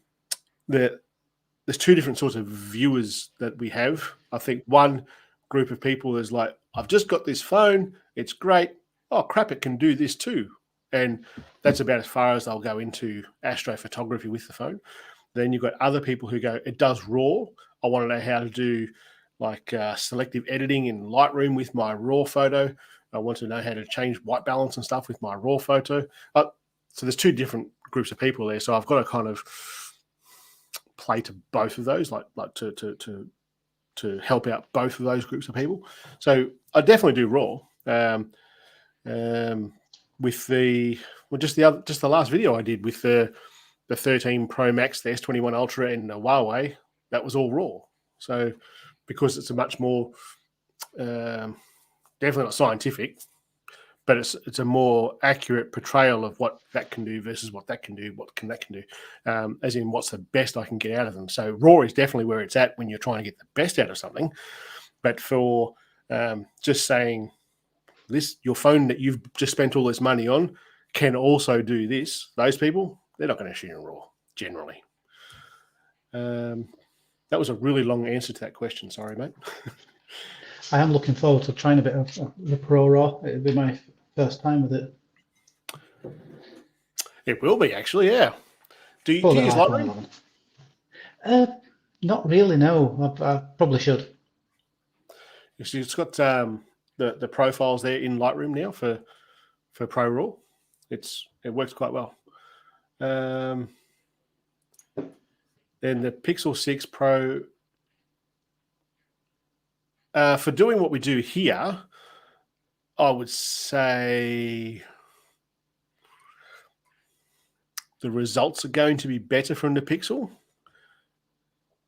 There's two different sorts of viewers that we have. I think one group of people is like, I've just got this phone. It's great. Oh, crap, it can do this too. And that's about as far as they'll go into astrophotography with the phone. Then you've got other people who go, it does RAW. I want to know how to do like selective editing in Lightroom with my RAW photo. I want to know how to change white balance and stuff with my RAW photo. So there's two different groups of people there. So I've got to kind of play to both of those, like to help out both of those groups of people. So I definitely do RAW. With just the last video I did with the 13 Pro Max, the S21 Ultra, and the Huawei, that was all RAW. So because it's a much more definitely not scientific, but it's a more accurate portrayal of what that can do versus what that can do, what that can do, as in what's the best I can get out of them. So RAW is definitely where it's at when you're trying to get the best out of something. But for just saying this, your phone that you've just spent all this money on can also do this, those people, they're not going to shoot in RAW generally. That was a really long answer to that question. Sorry, mate. I am looking forward to trying a bit of the Pro RAW. It'll be my first time with it. It will be, actually, yeah. Do you use Lightroom? Not really, no. I probably should. It's got the profiles there in Lightroom now for Pro RAW. It works quite well. Then the Pixel 6 Pro, for doing what we do here, I would say the results are going to be better from the Pixel.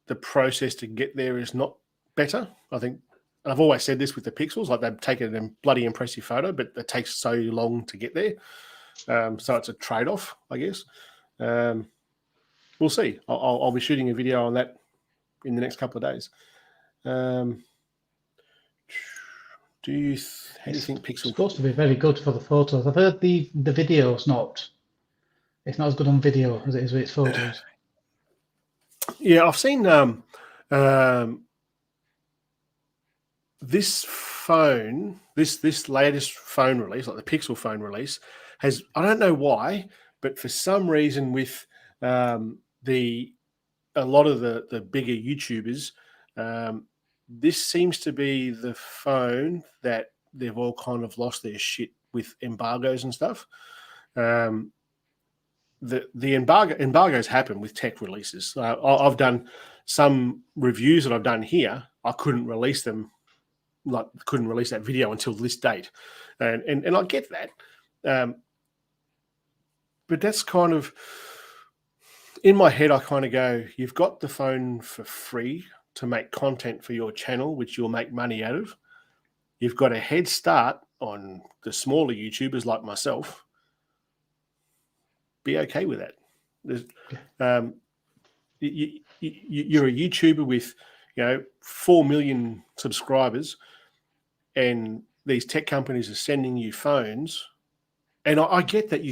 The process to get there is not better. I think I've always said this with the Pixels, like they've taken a bloody impressive photo, but it takes so long to get there. So it's a trade-off, I guess. We'll see. I'll be shooting a video on that in the next couple of days. How do you think Pixel? It's supposed to be very good for the photos. I've heard the video is not. It's not as good on video as it is with its photos. Yeah, I've seen this phone, this latest phone release, like the Pixel phone release, has, I don't know why, but for some reason with a lot of the bigger YouTubers, this seems to be the phone that they've all kind of lost their shit with embargoes and stuff. The embargoes happen with tech releases. I've done some reviews that I've done here. I couldn't release them, like couldn't release that video until this date, and I get that. But that's kind of, in my head, I kind of go, you've got the phone for free to make content for your channel, which you'll make money out of. You've got a head start on the smaller YouTubers like myself. Be okay with that. You're a YouTuber with 4 million subscribers, and these tech companies are sending you phones. And I get that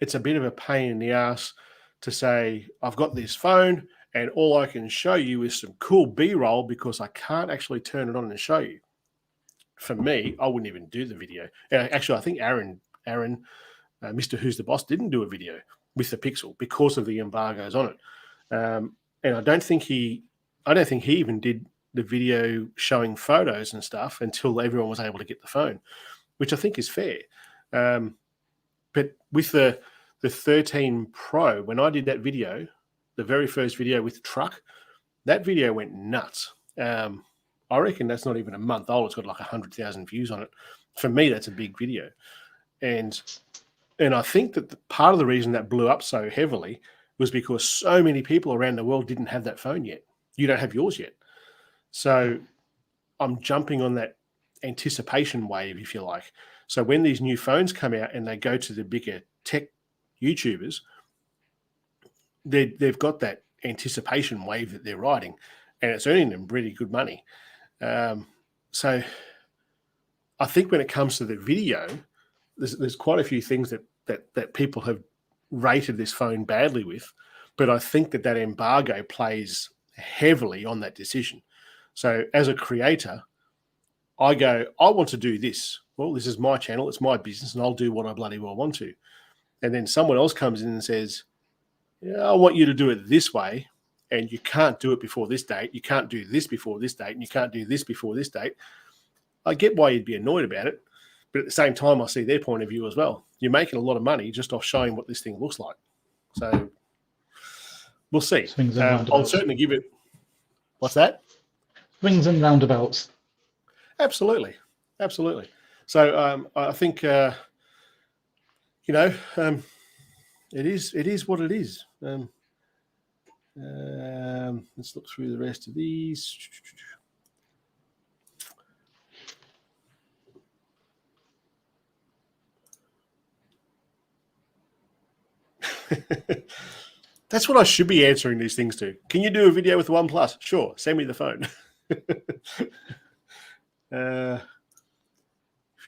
it's a bit of a pain in the ass to say, I've got this phone and all I can show you is some cool B-roll because I can't actually turn it on and show you. for me, I wouldn't even do the video. Actually, I think Aaron, Mr. Who's the Boss, didn't do a video with the Pixel because of the embargoes on it. And I don't think he even did the video showing photos and stuff until everyone was able to get the phone, which I think is fair. But with the 13 Pro, when I did that video, the very first video with the truck, that video went nuts. I reckon that's not even a month old. It's got like 100,000 views on it. For me, that's a big video. And I think that part of the reason that blew up so heavily was because so many people around the world didn't have that phone yet. You don't have yours yet. So I'm jumping on that anticipation wave, if you like. So when these new phones come out and they go to the bigger tech YouTubers, they've got that anticipation wave that they're riding, and it's earning them really good money. So I think when it comes to the video, there's quite a few things that people have rated this phone badly with, but I think that embargo plays heavily on that decision. So as a creator, I want to do this. Well, this is my channel, it's my business, and I'll do what I bloody well want to. And then someone else comes in and says, yeah, I want you to do it this way, and you can't do it before this date, you can't do this before this date, and you can't do this before this date. I get why you'd be annoyed about it, but at the same time, I see their point of view as well. You're making a lot of money just off showing what this thing looks like. So we'll see. I'll certainly give it. What's that? Swings and roundabouts. Absolutely. So I think it is what it is. Let's look through the rest of these. That's what I should be answering these things to. Can you do a video with the OnePlus? Sure. Send me the phone. If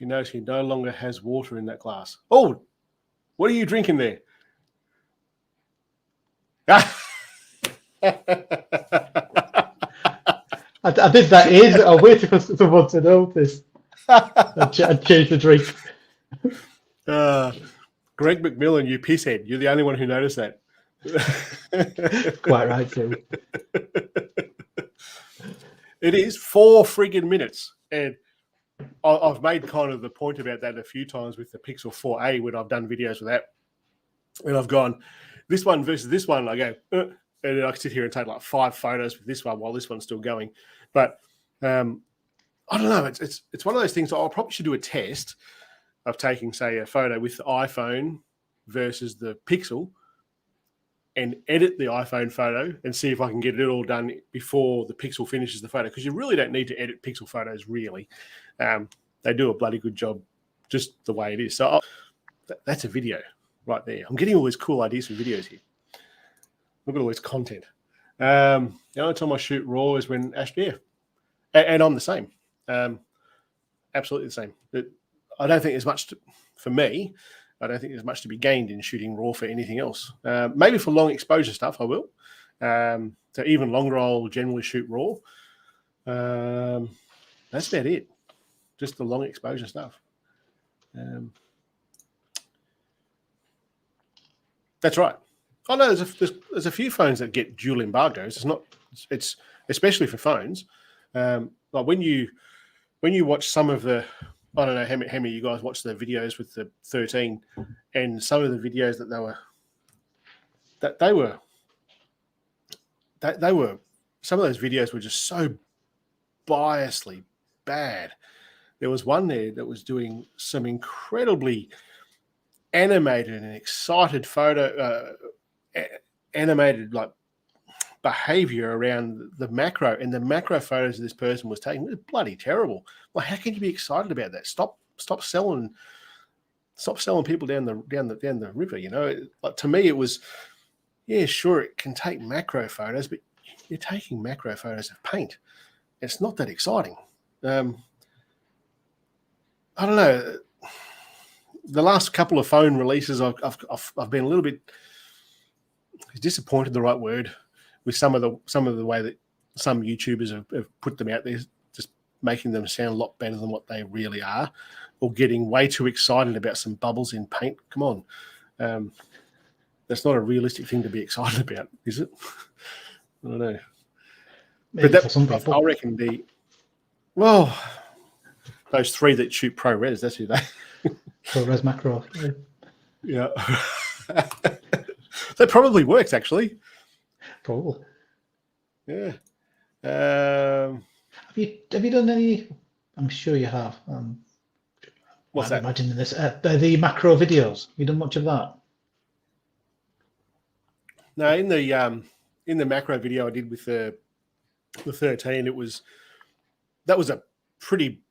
you notice, he no longer has water in that glass. Oh, what are you drinking there? I did that ages. I waited for someone to notice. I changed the drink. Greg McMillan, you pisshead. You're the only one who noticed that. Quite right, too. It is 4 friggin' minutes. And I've made kind of the point about that a few times with the Pixel 4a when I've done videos with that. And I've gone, this one versus this one. I go, and then I sit here and take like 5 photos with this one while this one's still going. But I don't know. It's one of those things. I probably should do a test of taking, say, a photo with the iPhone versus the Pixel and edit the iPhone photo and see if I can get it all done before the Pixel finishes the photo, because you really don't need to edit Pixel photos, really. They do a bloody good job just the way it is. So that's a video right there. I'm getting all these cool ideas for videos here. Look at all this content. The only time I shoot RAW is when Astro, and I'm the same. Absolutely the same. I don't think there's much for me. I don't think there's much to be gained in shooting RAW for anything else. Maybe for long exposure stuff, I will. So even longer, I'll generally shoot RAW. That's about it. Just the long exposure stuff. That's right. I know there's a few phones that get dual embargoes. It's especially for phones. Like when you watch some of the, I don't know how many of you guys watched the videos with the 13, and some of the videos that they were some of those videos were just so biasly bad. There was one there that was doing some incredibly animated and excited animated like behavior around the macro, and the macro photos this person was taking were bloody terrible. Well, how can you be excited about that? Stop selling people down the river. You know, like, to me, it was, yeah, sure, it can take macro photos, but you're taking macro photos of paint. It's not that exciting. I don't know. The last couple of phone releases, I've been a little bit disappointed, the right word, with some of the way that some YouTubers have put them out there. Just making them sound a lot better than what they really are, or getting way too excited about some bubbles in paint. Come on. That's not a realistic thing to be excited about, is it? I don't know. Maybe But for some people. I reckon those three that shoot ProRes, that's who they. ProRes macro. Yeah. That probably works, actually. Probably. Yeah. Have you done any? I'm sure you have. What's I'm that? imagining this. The macro videos. Have you done much of that? No, in the macro video I did with the 13, that was a pretty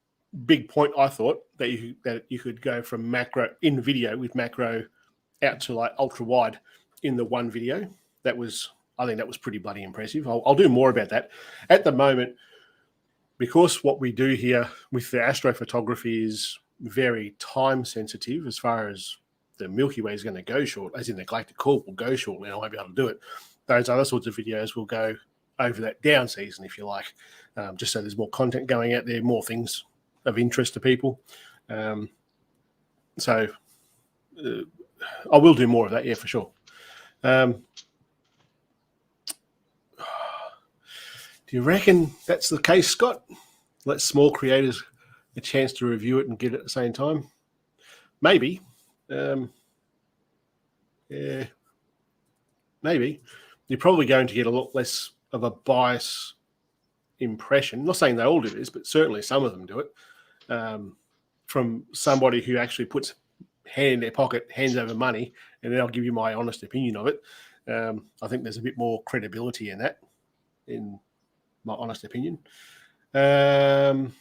big point, I thought, that you could go from macro in video with macro out to like ultra wide in the one video. I think that was pretty bloody impressive. I'll do more about that. At the moment, because what we do here with the astrophotography is very time sensitive as far as the Milky Way is going to go short, as in the galactic core will go short, and I won't be able to do it. Those other sorts of videos will go over that down season, if you like, just so there's more content going out there, more things of interest to people. So I will do more of that, yeah, for sure. Do you reckon that's the case, Scott? Let small creators a chance to review it and get it at the same time? Maybe. Yeah, maybe. You're probably going to get a lot less of a bias impression. I'm not saying they all do this, but certainly some of them do it. From somebody who actually puts hand in their pocket, hands over money, and then I'll give you my honest opinion of it. I think there's a bit more credibility in that, in my honest opinion. Aaron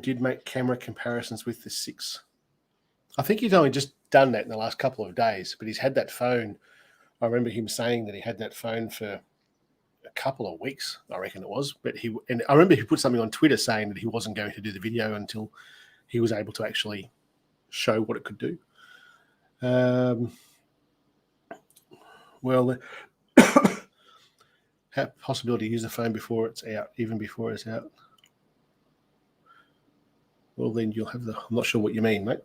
did make camera comparisons with the 6. I think he's only just done that in the last couple of days, but he's had that phone. I remember him saying that he had that phone for a couple of weeks, I reckon it was. And I remember he put something on Twitter saying that he wasn't going to do the video until he was able to actually show what it could do. Well, have possibility to use the phone before it's out, even before it's out. Well, then you'll have I'm not sure what you mean, mate.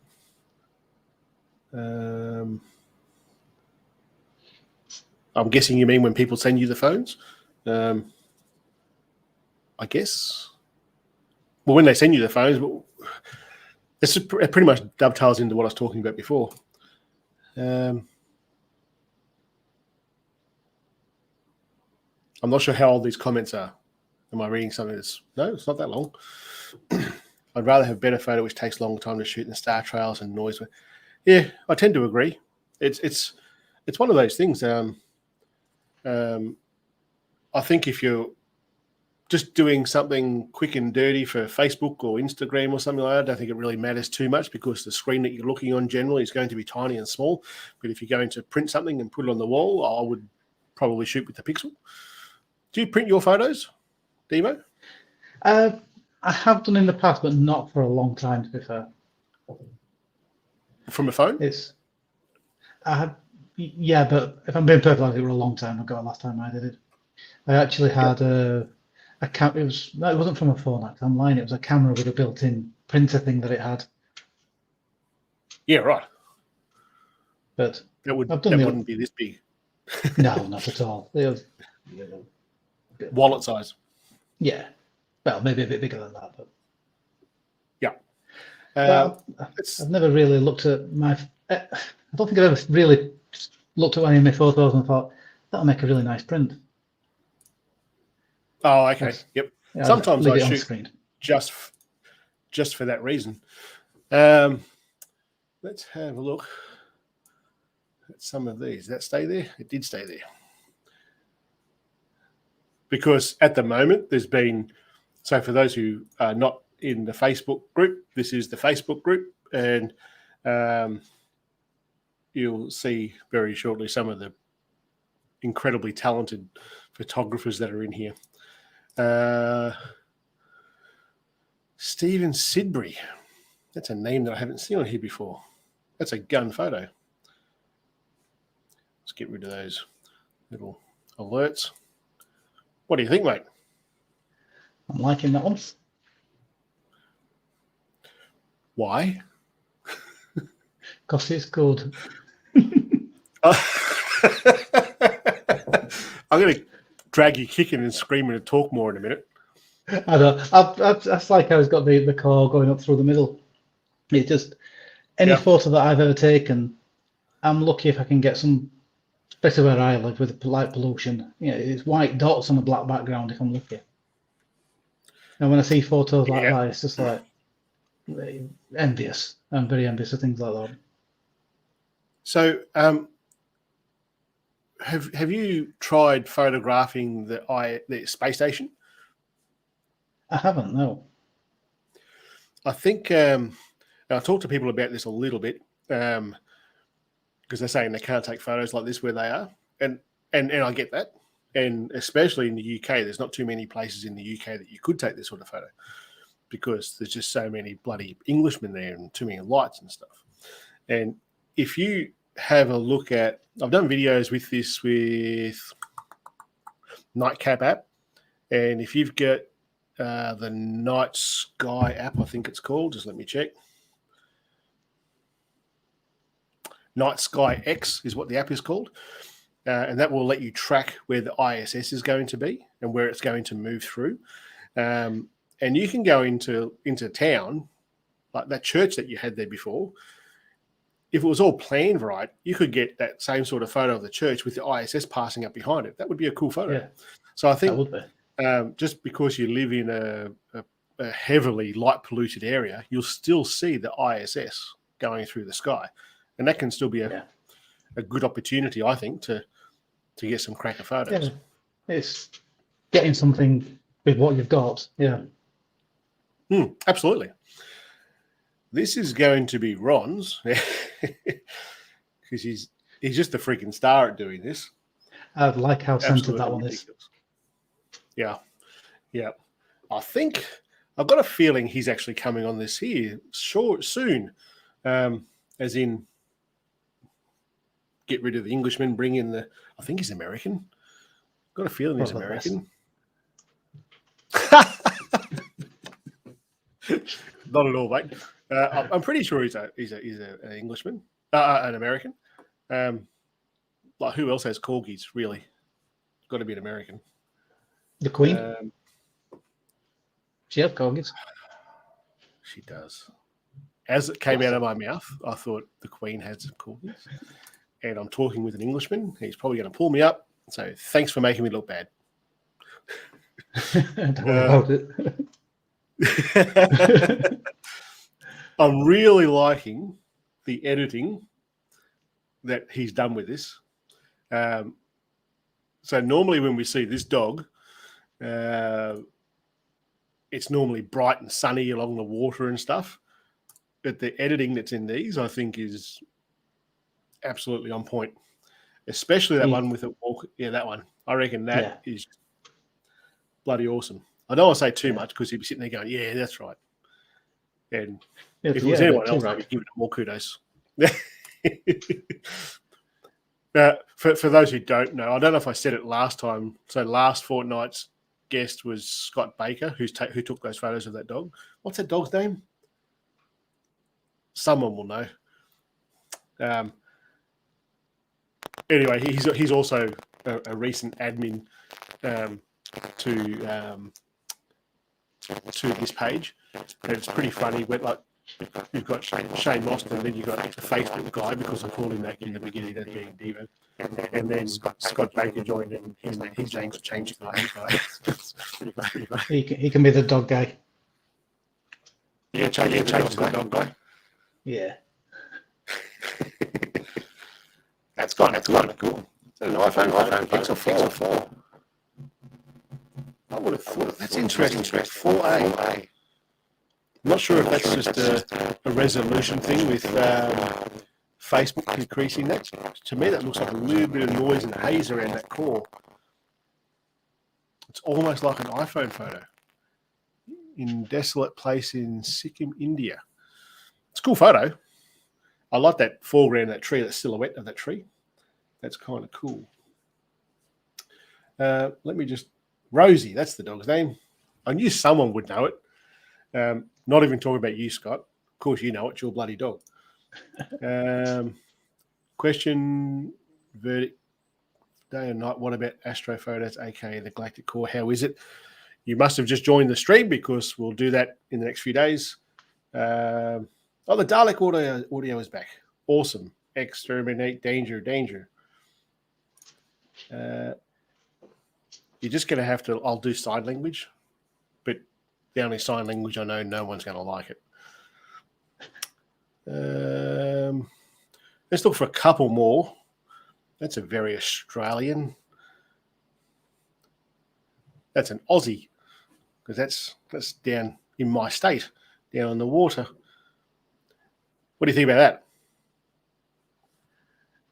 I'm guessing you mean when people send you the phones. I guess. Well, when they send you the phones, this pretty much dovetails into what I was talking about before. I'm not sure how old these comments are. Am I reading something that's... No, it's not that long. I'd rather have better photo which takes a long time to shoot than star trails and noise. Yeah, I tend to agree. It's one of those things. I think if you're just doing something quick and dirty for Facebook or Instagram or something like that, I don't think it really matters too much because the screen that you're looking on generally is going to be tiny and small. But if you're going to print something and put it on the wall, I would probably shoot with the Pixel. Do you print your photos, Divo? I have done in the past, but not for a long time, to be fair. From a phone? Yeah, but if I'm being perfectly honest, it was a long time ago last time I did it. I actually had a camera. It wasn't from a phone, actually. Online, it was a camera with a built-in printer thing that it had. Yeah, right. But that wouldn't be this big. No, not at all. Wallet size. Yeah. Well, maybe a bit bigger than that, but yeah. I've never really looked at I don't think I've ever really looked at any of my photos and thought that'll make a really nice print. Oh, okay. Yep. Yeah, Sometimes I shoot screen just for that reason. Let's have a look at some of these. Did that stay there? It did stay there. Because at the moment, there's been... So for those who are not in the Facebook group, this is the Facebook group, and you'll see very shortly some of the incredibly talented photographers that are in here. Stephen Sidbury. That's a name that I haven't seen on here before. That's a gun photo. Let's get rid of those little alerts. What do you think, mate? I'm liking that one. Why? Because it's good. I'm going to drag you kicking and screaming and talk more in a minute. I don't. That's like how it's got the core going up through the middle. It just any photo that I've ever taken, I'm lucky if I can get some, especially where I live with light pollution. You know, it's white dots on a black background if I'm lucky. And when I see photos like that, it's just like envious. I'm very envious of things like that. So, have you tried photographing the space station? I haven't, no. I think I've talked to people about this a little bit because they're saying they can't take photos like this where they are, and I get that, and especially in the UK, there's not too many places in the UK that you could take this sort of photo because there's just so many bloody Englishmen there and too many lights and stuff. And if you have a look at, I've done videos with this with Nightcap app, and if you've got the Night Sky app, I think it's called. Just let me check. Night Sky X is what the app is called. And that will let you track where the ISS is going to be and where it's going to move through. And you can go into town, like that church that you had there before. If it was all planned right, you could get that same sort of photo of the church with the ISS passing up behind it. That would be a cool photo. Yeah, so I think that would be. Just because you live in a heavily light polluted area, you'll still see the ISS going through the sky, and that can still be a good opportunity, I think, to get some cracker photos. Yeah. It's getting something with what you've got. Yeah, absolutely. This is going to be Ron's because he's just a freaking star at doing this. I like how centered Absolutely that one ridiculous. is. Yeah. I think I've got a feeling he's actually coming on this here soon. As in, get rid of the Englishman, bring in the. I think he's American. Got a feeling he's American. Not at all, mate. I'm pretty sure he's an Englishman, an American. Like who else has corgis? Really, got to be an American. The Queen. She has corgis. She does. As it came out of my mouth, I thought the Queen had some corgis, and I'm talking with an Englishman. He's probably going to pull me up. So thanks for making me look bad. Don't worry about it. I'm really liking the editing that he's done with this. So normally when we see this dog, it's normally bright and sunny along the water and stuff. But the editing that's in these, I think, is absolutely on point. Especially that one with the walk. Yeah, that one. I reckon that is bloody awesome. I don't want to say too much because he'd be sitting there going, yeah, that's right. And if it was anyone else, I'd be giving it more kudos. For those who don't know, I don't know if I said it last time. So last fortnight's guest was Scott Baker, who took those photos of that dog. What's that dog's name? Someone will know. Anyway, he's also a recent admin to this page, and it's pretty funny. But like, you've got Shane Moss, and then you've got the Facebook guy, because I called him that in the beginning, that being Divo, and then Scott Baker joined, and his name's changed. He can be the dog guy. Yeah, change the dog guy. Yeah. That's kind of cool. It's an iPhone Pixel 4. I would have thought that's interesting. 4A. Not sure if that's just a resolution thing with Facebook increasing that. To me, that looks like a little bit of noise and haze around that core. It's almost like an iPhone photo in desolate place in Sikkim, India. It's a cool photo. I like that foreground, that tree, that silhouette of that tree. That's kind of cool. Let me just... Rosie, that's the dog's name. I knew someone would know it. Not even talking about you, Scott. Of course, you know it's your bloody dog. Question, verdict, day and night. What about Astro photos, aka the Galactic Core? How is it? You must have just joined the stream because we'll do that in the next few days. The Dalek audio is back. Awesome. Exterminate, danger. You're just going to have to, I'll do sign language, but the only sign language I know, no one's going to like it. Let's look for a couple more. That's a very Australian. That's an Aussie, because that's down in my state, down in the water. What do you think about that?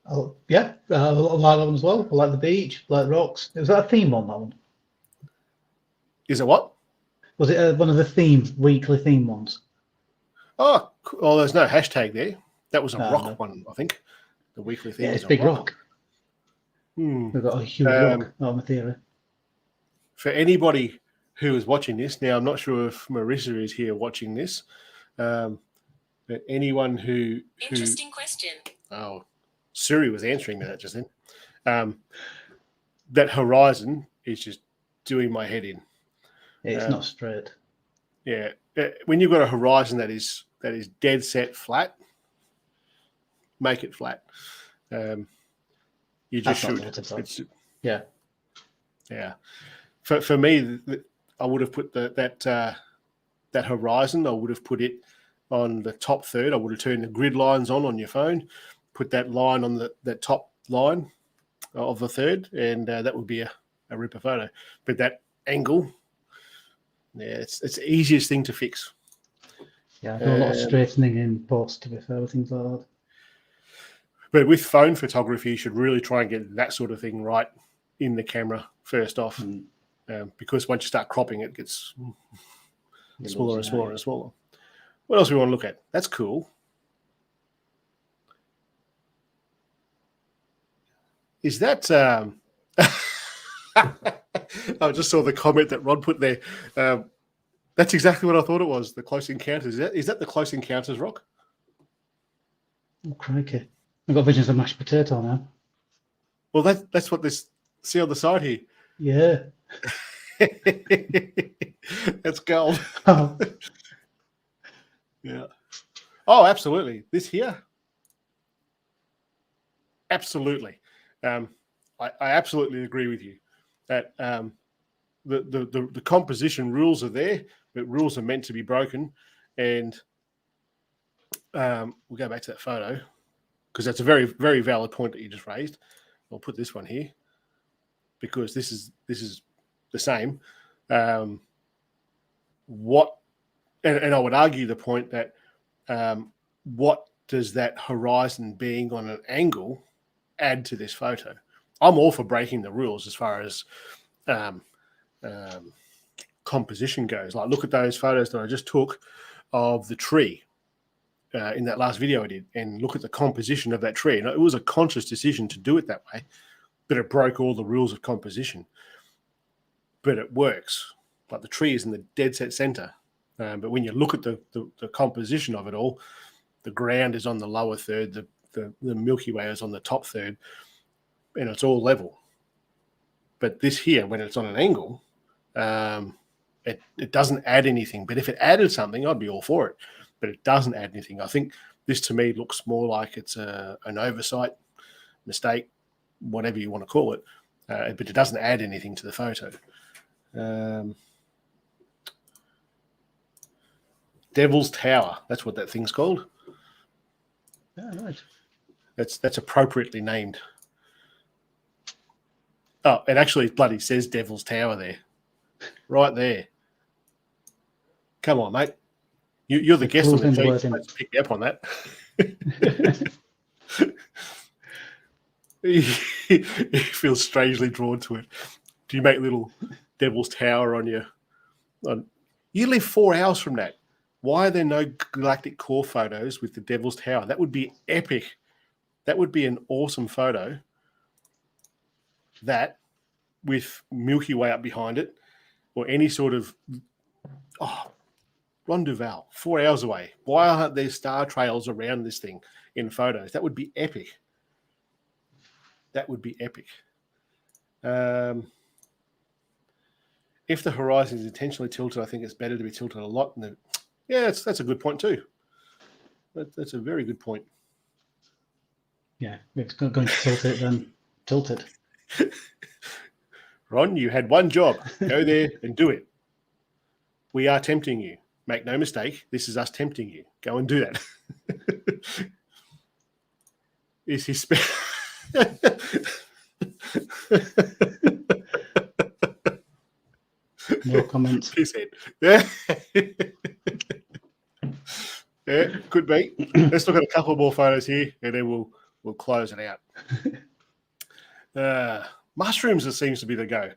Oh, yeah, I like that one as well. I like the beach, I like the rocks. Was that a theme on that one? Is it what? Was it one of the weekly theme ones? Oh, there's no hashtag there. That was a No, rock no. one, I think. The weekly theme. Yeah, it's is a Big Rock. We've got a huge rock on the theory. For anybody who is watching this, now I'm not sure if Marissa is here watching this, but anyone who Interesting question. Oh, Siri was answering that just then. That horizon is just doing my head in. It's not straight. Yeah, when you've got a horizon that is dead set flat, make it flat. You just should. Yeah. For me, I would have put that horizon. I would have put it on the top third. I would have turned the grid lines on your phone, put that line on the top line of the third, and that would be a ripper photo. But that angle, yeah, it's the easiest thing to fix. Yeah, I do a lot of straightening in post, to be fair, with things like that. But with phone photography, you should really try and get that sort of thing right in the camera first off, because once you start cropping, it gets smaller and smaller and smaller. What else do we want to look at? That's cool. Is that... I just saw the comment that Rod put there. That's exactly what I thought it was, the Close Encounters. Is that the Close Encounters rock? Oh, crikey. I've got visions of mashed potato now. Well, that's what this... See on the side here? Yeah. That's gold. Oh. Yeah. Oh, absolutely. This here? Absolutely. I absolutely agree with you that the composition rules are there, but rules are meant to be broken. And we'll go back to that photo because that's a very, very valid point that you just raised. I'll put this one here because this is the same. And I would argue the point that what does that horizon being on an angle add to this photo? I'm all for breaking the rules as far as composition goes. Like, look at those photos that I just took of the tree in that last video I did, and look at the composition of that tree. And it was a conscious decision to do it that way, but it broke all the rules of composition. But it works. Like, the tree is in the dead set center. But when you look at the composition of it all, the ground is on the lower third, the Milky Way is on the top third, and it's all level. But this here, when it's on an angle, it doesn't add anything. But if it added something, I'd be all for it. But it doesn't add anything. I think this to me looks more like it's an oversight, mistake, whatever you want to call it. But it doesn't add anything to the photo. Devil's Tower. That's what that thing's called. Yeah, right. That's appropriately named. Oh, it actually bloody says Devil's Tower there. Right there. Come on, mate. You're the guest on the feed. Let's pick you up on that. He feels strangely drawn to it. Do you make little Devil's Tower on your... You live 4 hours from that. Why are there no Galactic Core photos with the Devil's Tower? That would be epic. That would be an awesome photo. That with Milky Way up behind it, or any sort of Ronduval, 4 hours away. Why aren't there star trails around this thing in photos? That would be epic. That would be epic. If the horizon is intentionally tilted, I think it's better to be tilted a lot. Yeah, that's a good point too. That's a very good point. Yeah, if it's going to tilt it, then tilt it. Ron, you had one job. Go there and do it. We are tempting you. Make no mistake. This is us tempting you. Go and do that. Is he No comment. His head. Yeah. Yeah, could be. Let's look at a couple more photos here, and then we'll close it out. Mushrooms, it seems to be the go.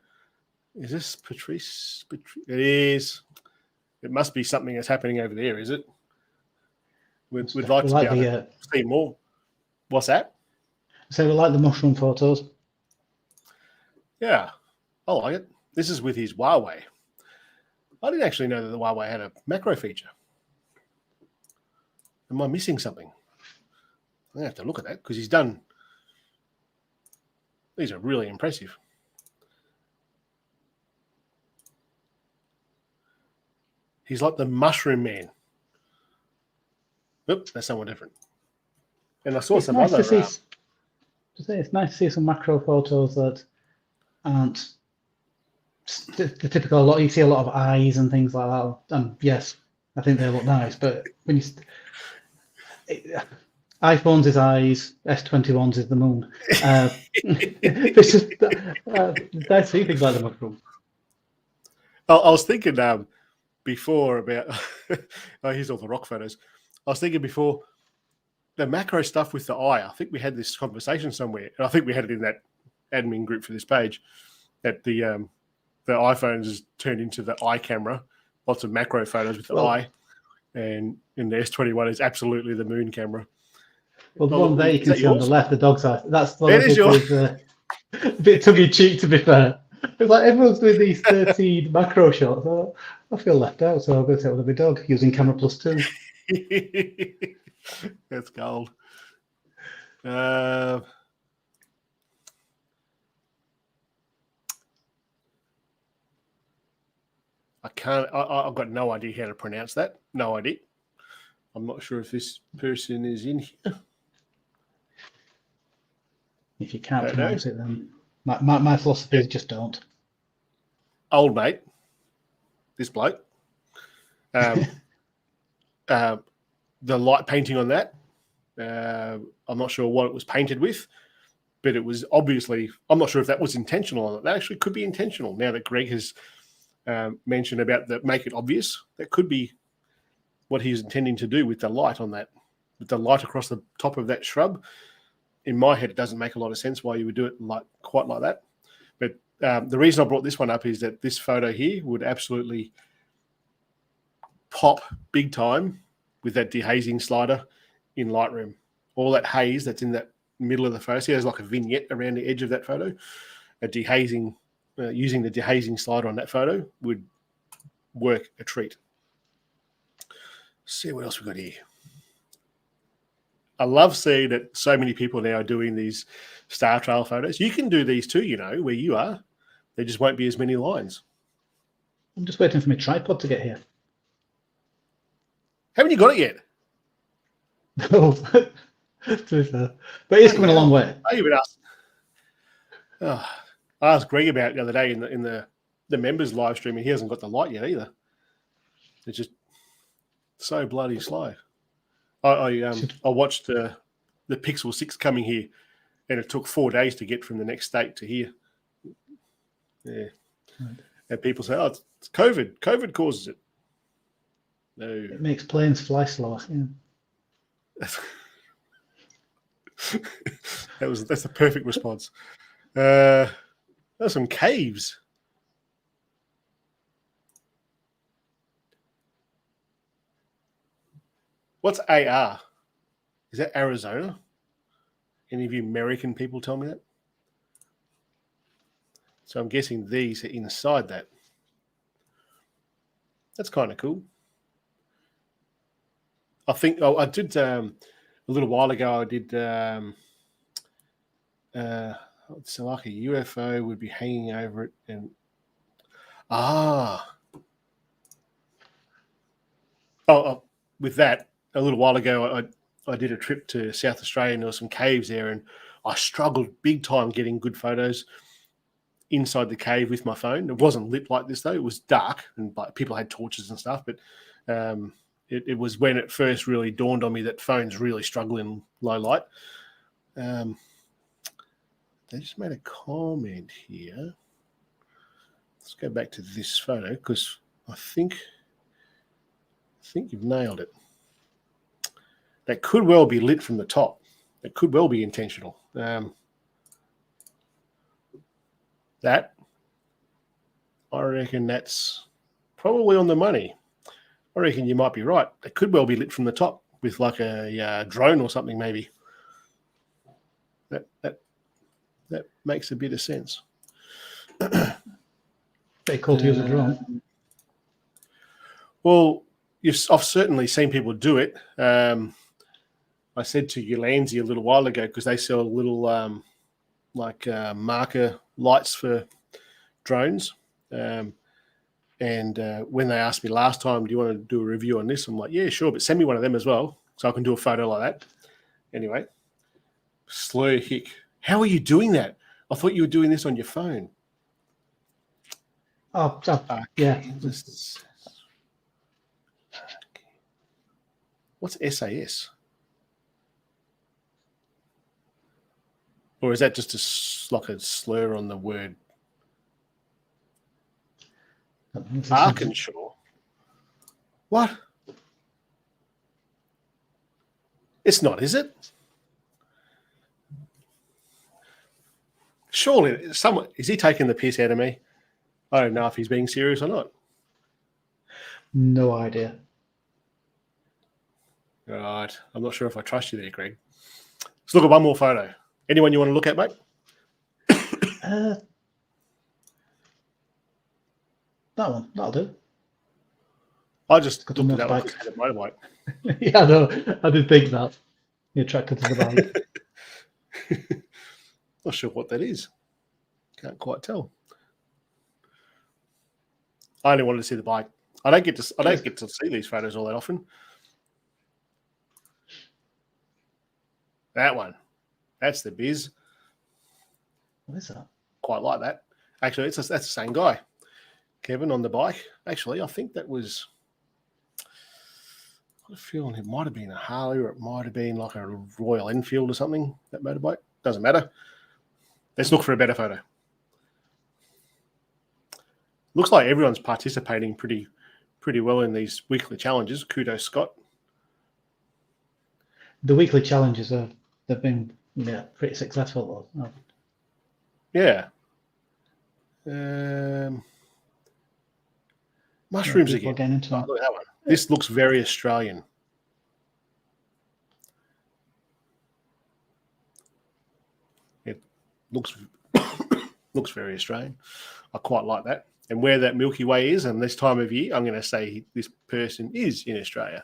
Is this Patrice? It is. It must be something that's happening over there, is it? We'd like to be able to see more. What's that? So we like the mushroom photos. Yeah, I like it. This is with his Huawei. I didn't actually know that the Huawei had a macro feature. Am I missing something? I'm going to have to look at that because he's done. These are really impressive. He's like the mushroom man. Oop, that's somewhat different. And I saw some other. It's nice to see some macro photos that aren't the typical. You see a lot of eyes and things like that. And yes, I think they look nice. But when iPhones is eyes, S21s is the moon. It's just nice to see things like the mushroom. I was thinking before about. Here's all the rock photos. I was thinking before the macro stuff with the eye. I think we had this conversation somewhere, and I think we had it in that admin group for this page. That the iPhones has turned into the eye camera. Lots of macro photos with the eye, and in the S21 is absolutely the moon camera. Well, the one there you can see on the left, the dog's eye. That's the one that is yours. A bit tongue in cheek, to be fair. It's like everyone's doing these 13 macro shots. I feel left out, so I'm going to take one of my dog using camera plus 2. That's gold. I can't. I've got no idea how to pronounce that. No idea. I'm not sure if this person is in here. If you can't pronounce it, then my philosophy is just don't. Old mate, this bloke. The light painting on that, I'm not sure what it was painted with, but it was obviously, I'm not sure if that was intentional or not. That actually could be intentional now that Greg has mentioned about the make it obvious. That could be what he was intending to do with the light on that, with the light across the top of that shrub. In my head, it doesn't make a lot of sense why you would do it quite like that. But the reason I brought this one up is that this photo here would absolutely pop big time with that dehazing slider in Lightroom. All that haze that's in that middle of the photo. See, there's like a vignette around the edge of that photo. A dehazing, using the dehazing slider on that photo would work a treat. Let's see what else we've got here. I love seeing that so many people now are doing these star trail photos. You can do these too, where you are. There just won't be as many lines. I'm just waiting for my tripod to get here. Haven't you got it yet? No, but it's coming a long way. Oh, you've been asked. Oh, I asked Greg about it the other day in the members live stream, and he hasn't got the light yet either. It's just so bloody slow. I watched the Pixel 6 coming here, and it took 4 days to get from the next state to here. Yeah, right. And people say, "Oh, it's COVID. COVID causes it." No, it makes planes fly slower. Yeah. That's the perfect response. There's some caves. What's AR? Is that Arizona? Any of you American people tell me that? So I'm guessing these are inside that. That's kind of cool. I think I did a little while ago. I did so like a UFO would be hanging over it, and with that a little while ago, I did a trip to South Australia, and there were some caves there, and I struggled big time getting good photos inside the cave with my phone. It wasn't lit like this though; it was dark, and like people had torches and stuff. But it was when it first really dawned on me that phones really struggle in low light. They just made a comment here. Let's go back to this photo because I think you've nailed it. That could well be lit from the top. That could well be intentional. That, I reckon that's probably on the money. I reckon you might be right. It could well be lit from the top with like a drone or something maybe. That makes a bit of sense. Pretty cool to use a drone. Well, I've certainly seen people do it. I said to Ulanzi a little while ago because they sell little marker lights for drones. And when they asked me last time, do you want to do a review on this? I'm like, yeah, sure, but send me one of them as well so I can do a photo like that. Anyway, Slur Hick. How are you doing that? I thought you were doing this on your phone. Oh, yeah. What's SAS? Or is that just like a slur on the word? Arkansas. What? It's not, is it? Surely, someone is he taking the piss out of me? I don't know if he's being serious or not. No idea. All right. I'm not sure if I trust you there, Greg. Let's look at one more photo. Anyone you want to look at, mate? That one. That'll do. I just looked at that one because it had a motorbike. Yeah, I know. I did think that. You're attracted to the bike. Not sure what that is. Can't quite tell. I only wanted to see the bike. I don't get to see these photos all that often. That one. That's the biz. What is that? Quite like that. Actually, that's the same guy. Kevin on the bike. Actually, I think that was. I got a feeling it might have been a Harley or it might have been like a Royal Enfield or something, that motorbike. Doesn't matter. Let's look for a better photo. Looks like everyone's participating pretty well in these weekly challenges. Kudos, Scott. The weekly challenges they've been pretty successful though. Yeah. Mushrooms again. Oh, look at that one. This looks very Australian. It looks very Australian. I quite like that. And where that Milky Way is, and this time of year, I'm going to say this person is in Australia.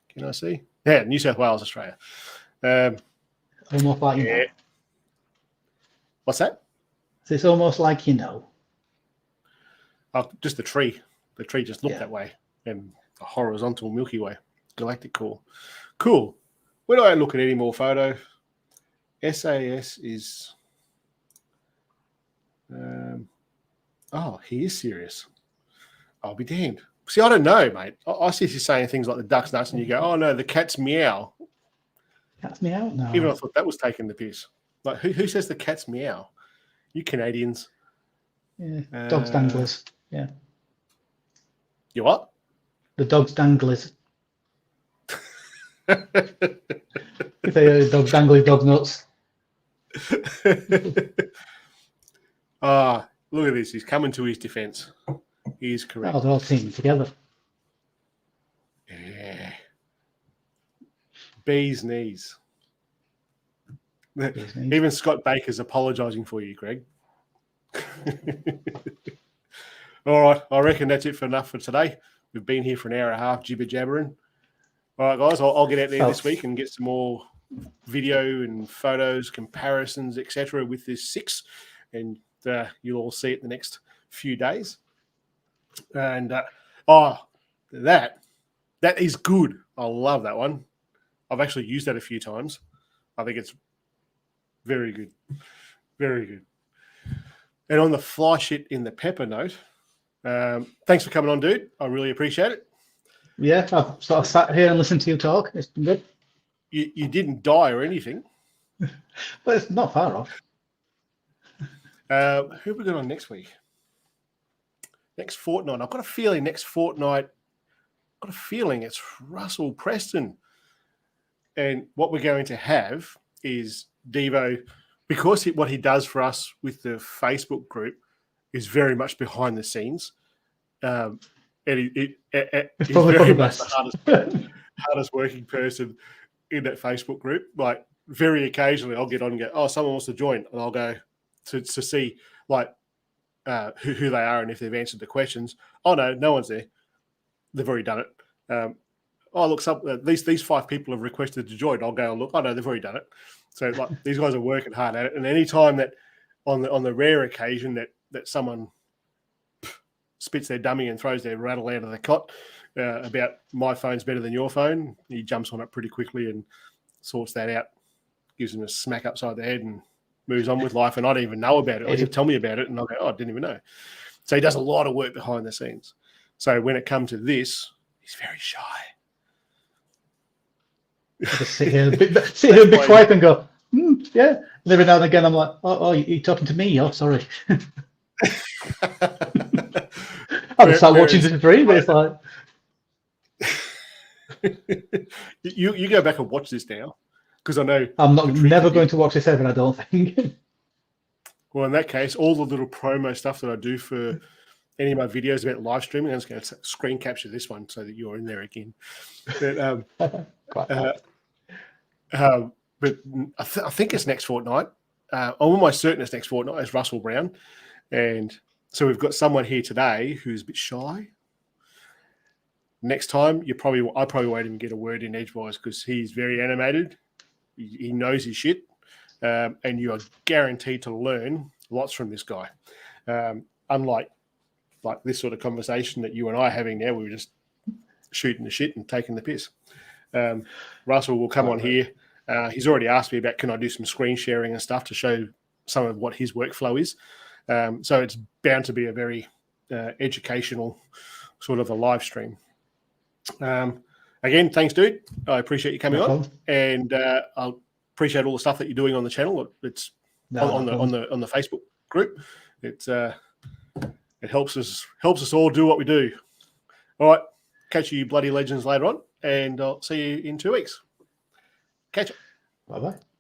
Can I see? Yeah, New South Wales, Australia. Almost like you know. What's that? So it's almost like you know. Oh, just the tree. The tree just looked that way. And a horizontal Milky Way. Galactic core. Cool. Where do I look at any more photo? SAS is... he is serious. I'll be damned. See, I don't know, mate. I see you saying things like the duck's nuts and you go, oh, no, the cat's meow. Cat's meow? No. Even I thought that was taking the piss. Like, who says the cat's meow? You Canadians. Yeah, dog's danglers. Yeah. You what? The dog's danglers. If they dog's dangly, dog's nuts. Look at this. He's coming to his defense. He is correct. Oh, they're all teaming together. Yeah. Bee's knees. Even Scott Baker's apologising for you, Greg. All right, I reckon that's it for enough for today. We've been here for an hour and a half jibber jabbering. All right, guys, I'll get out there this week and get some more video and photos, comparisons, etc. with this 6, and you'll all see it the next few days. And that is good. I love that one. I've actually used that a few times. I think it's very good. Very good. And on the fly shit in the pepper note, thanks for coming on, dude. I really appreciate it. Yeah, I've sort of sat here and listened to you talk. It's been good. You didn't die or anything. But it's not far off. Who have we got on next week? Next fortnight. I've got a feeling next fortnight, it's Russell Preston. And what we're going to have is Divo, because what he does for us with the Facebook group is very much behind the scenes. And he's very much the hardest working person in that Facebook group. Like, very occasionally I'll get on and go, oh, someone wants to join. And I'll go to see like who they are and if they've answered the questions. Oh, no one's there. They've already done it. Oh, look, these 5 people have requested to join. I'll go and look. Oh, no, they've already done it. So like these guys are working hard at it. And any time that on the rare occasion that someone spits their dummy and throws their rattle out of the cot about my phone's better than your phone, he jumps on it pretty quickly and sorts that out, gives them a smack upside the head and moves on with life. And I don't even know about it. Or he'll tell me about it and I'll go, oh, I didn't even know. So he does a lot of work behind the scenes. So when it comes to this, he's very shy. I just sit here and be quiet and go, yeah. And every now and again, I'm like, oh, you're talking to me? Oh, sorry. I'll just start watching this free, but it's like... you go back and watch this now, because I know... I'm never going to watch this ever, I don't think. Well, in that case, all the little promo stuff that I do for any of my videos about live streaming, I'm just going to screen capture this one so that you're in there again. But I think it's next fortnight. I'm almost certain it's next fortnight. It's Russell Brown. And so we've got someone here today who's a bit shy. Next time, I probably won't even get a word in edgewise because he's very animated. He knows his shit. And you are guaranteed to learn lots from this guy. Unlike like this sort of conversation that you and I are having now, we were just shooting the shit and taking the piss. Russell will come on here. He's already asked me about, can I do some screen sharing and stuff to show some of what his workflow is. So it's bound to be a very educational sort of a live stream. Again, thanks, dude. I appreciate you coming on, and I'll appreciate all the stuff that you're doing on the channel. It's on the Facebook group. It helps us all do what we do. All right, catch you bloody legends later on, and I'll see you in 2 weeks. Catch you. Bye-bye.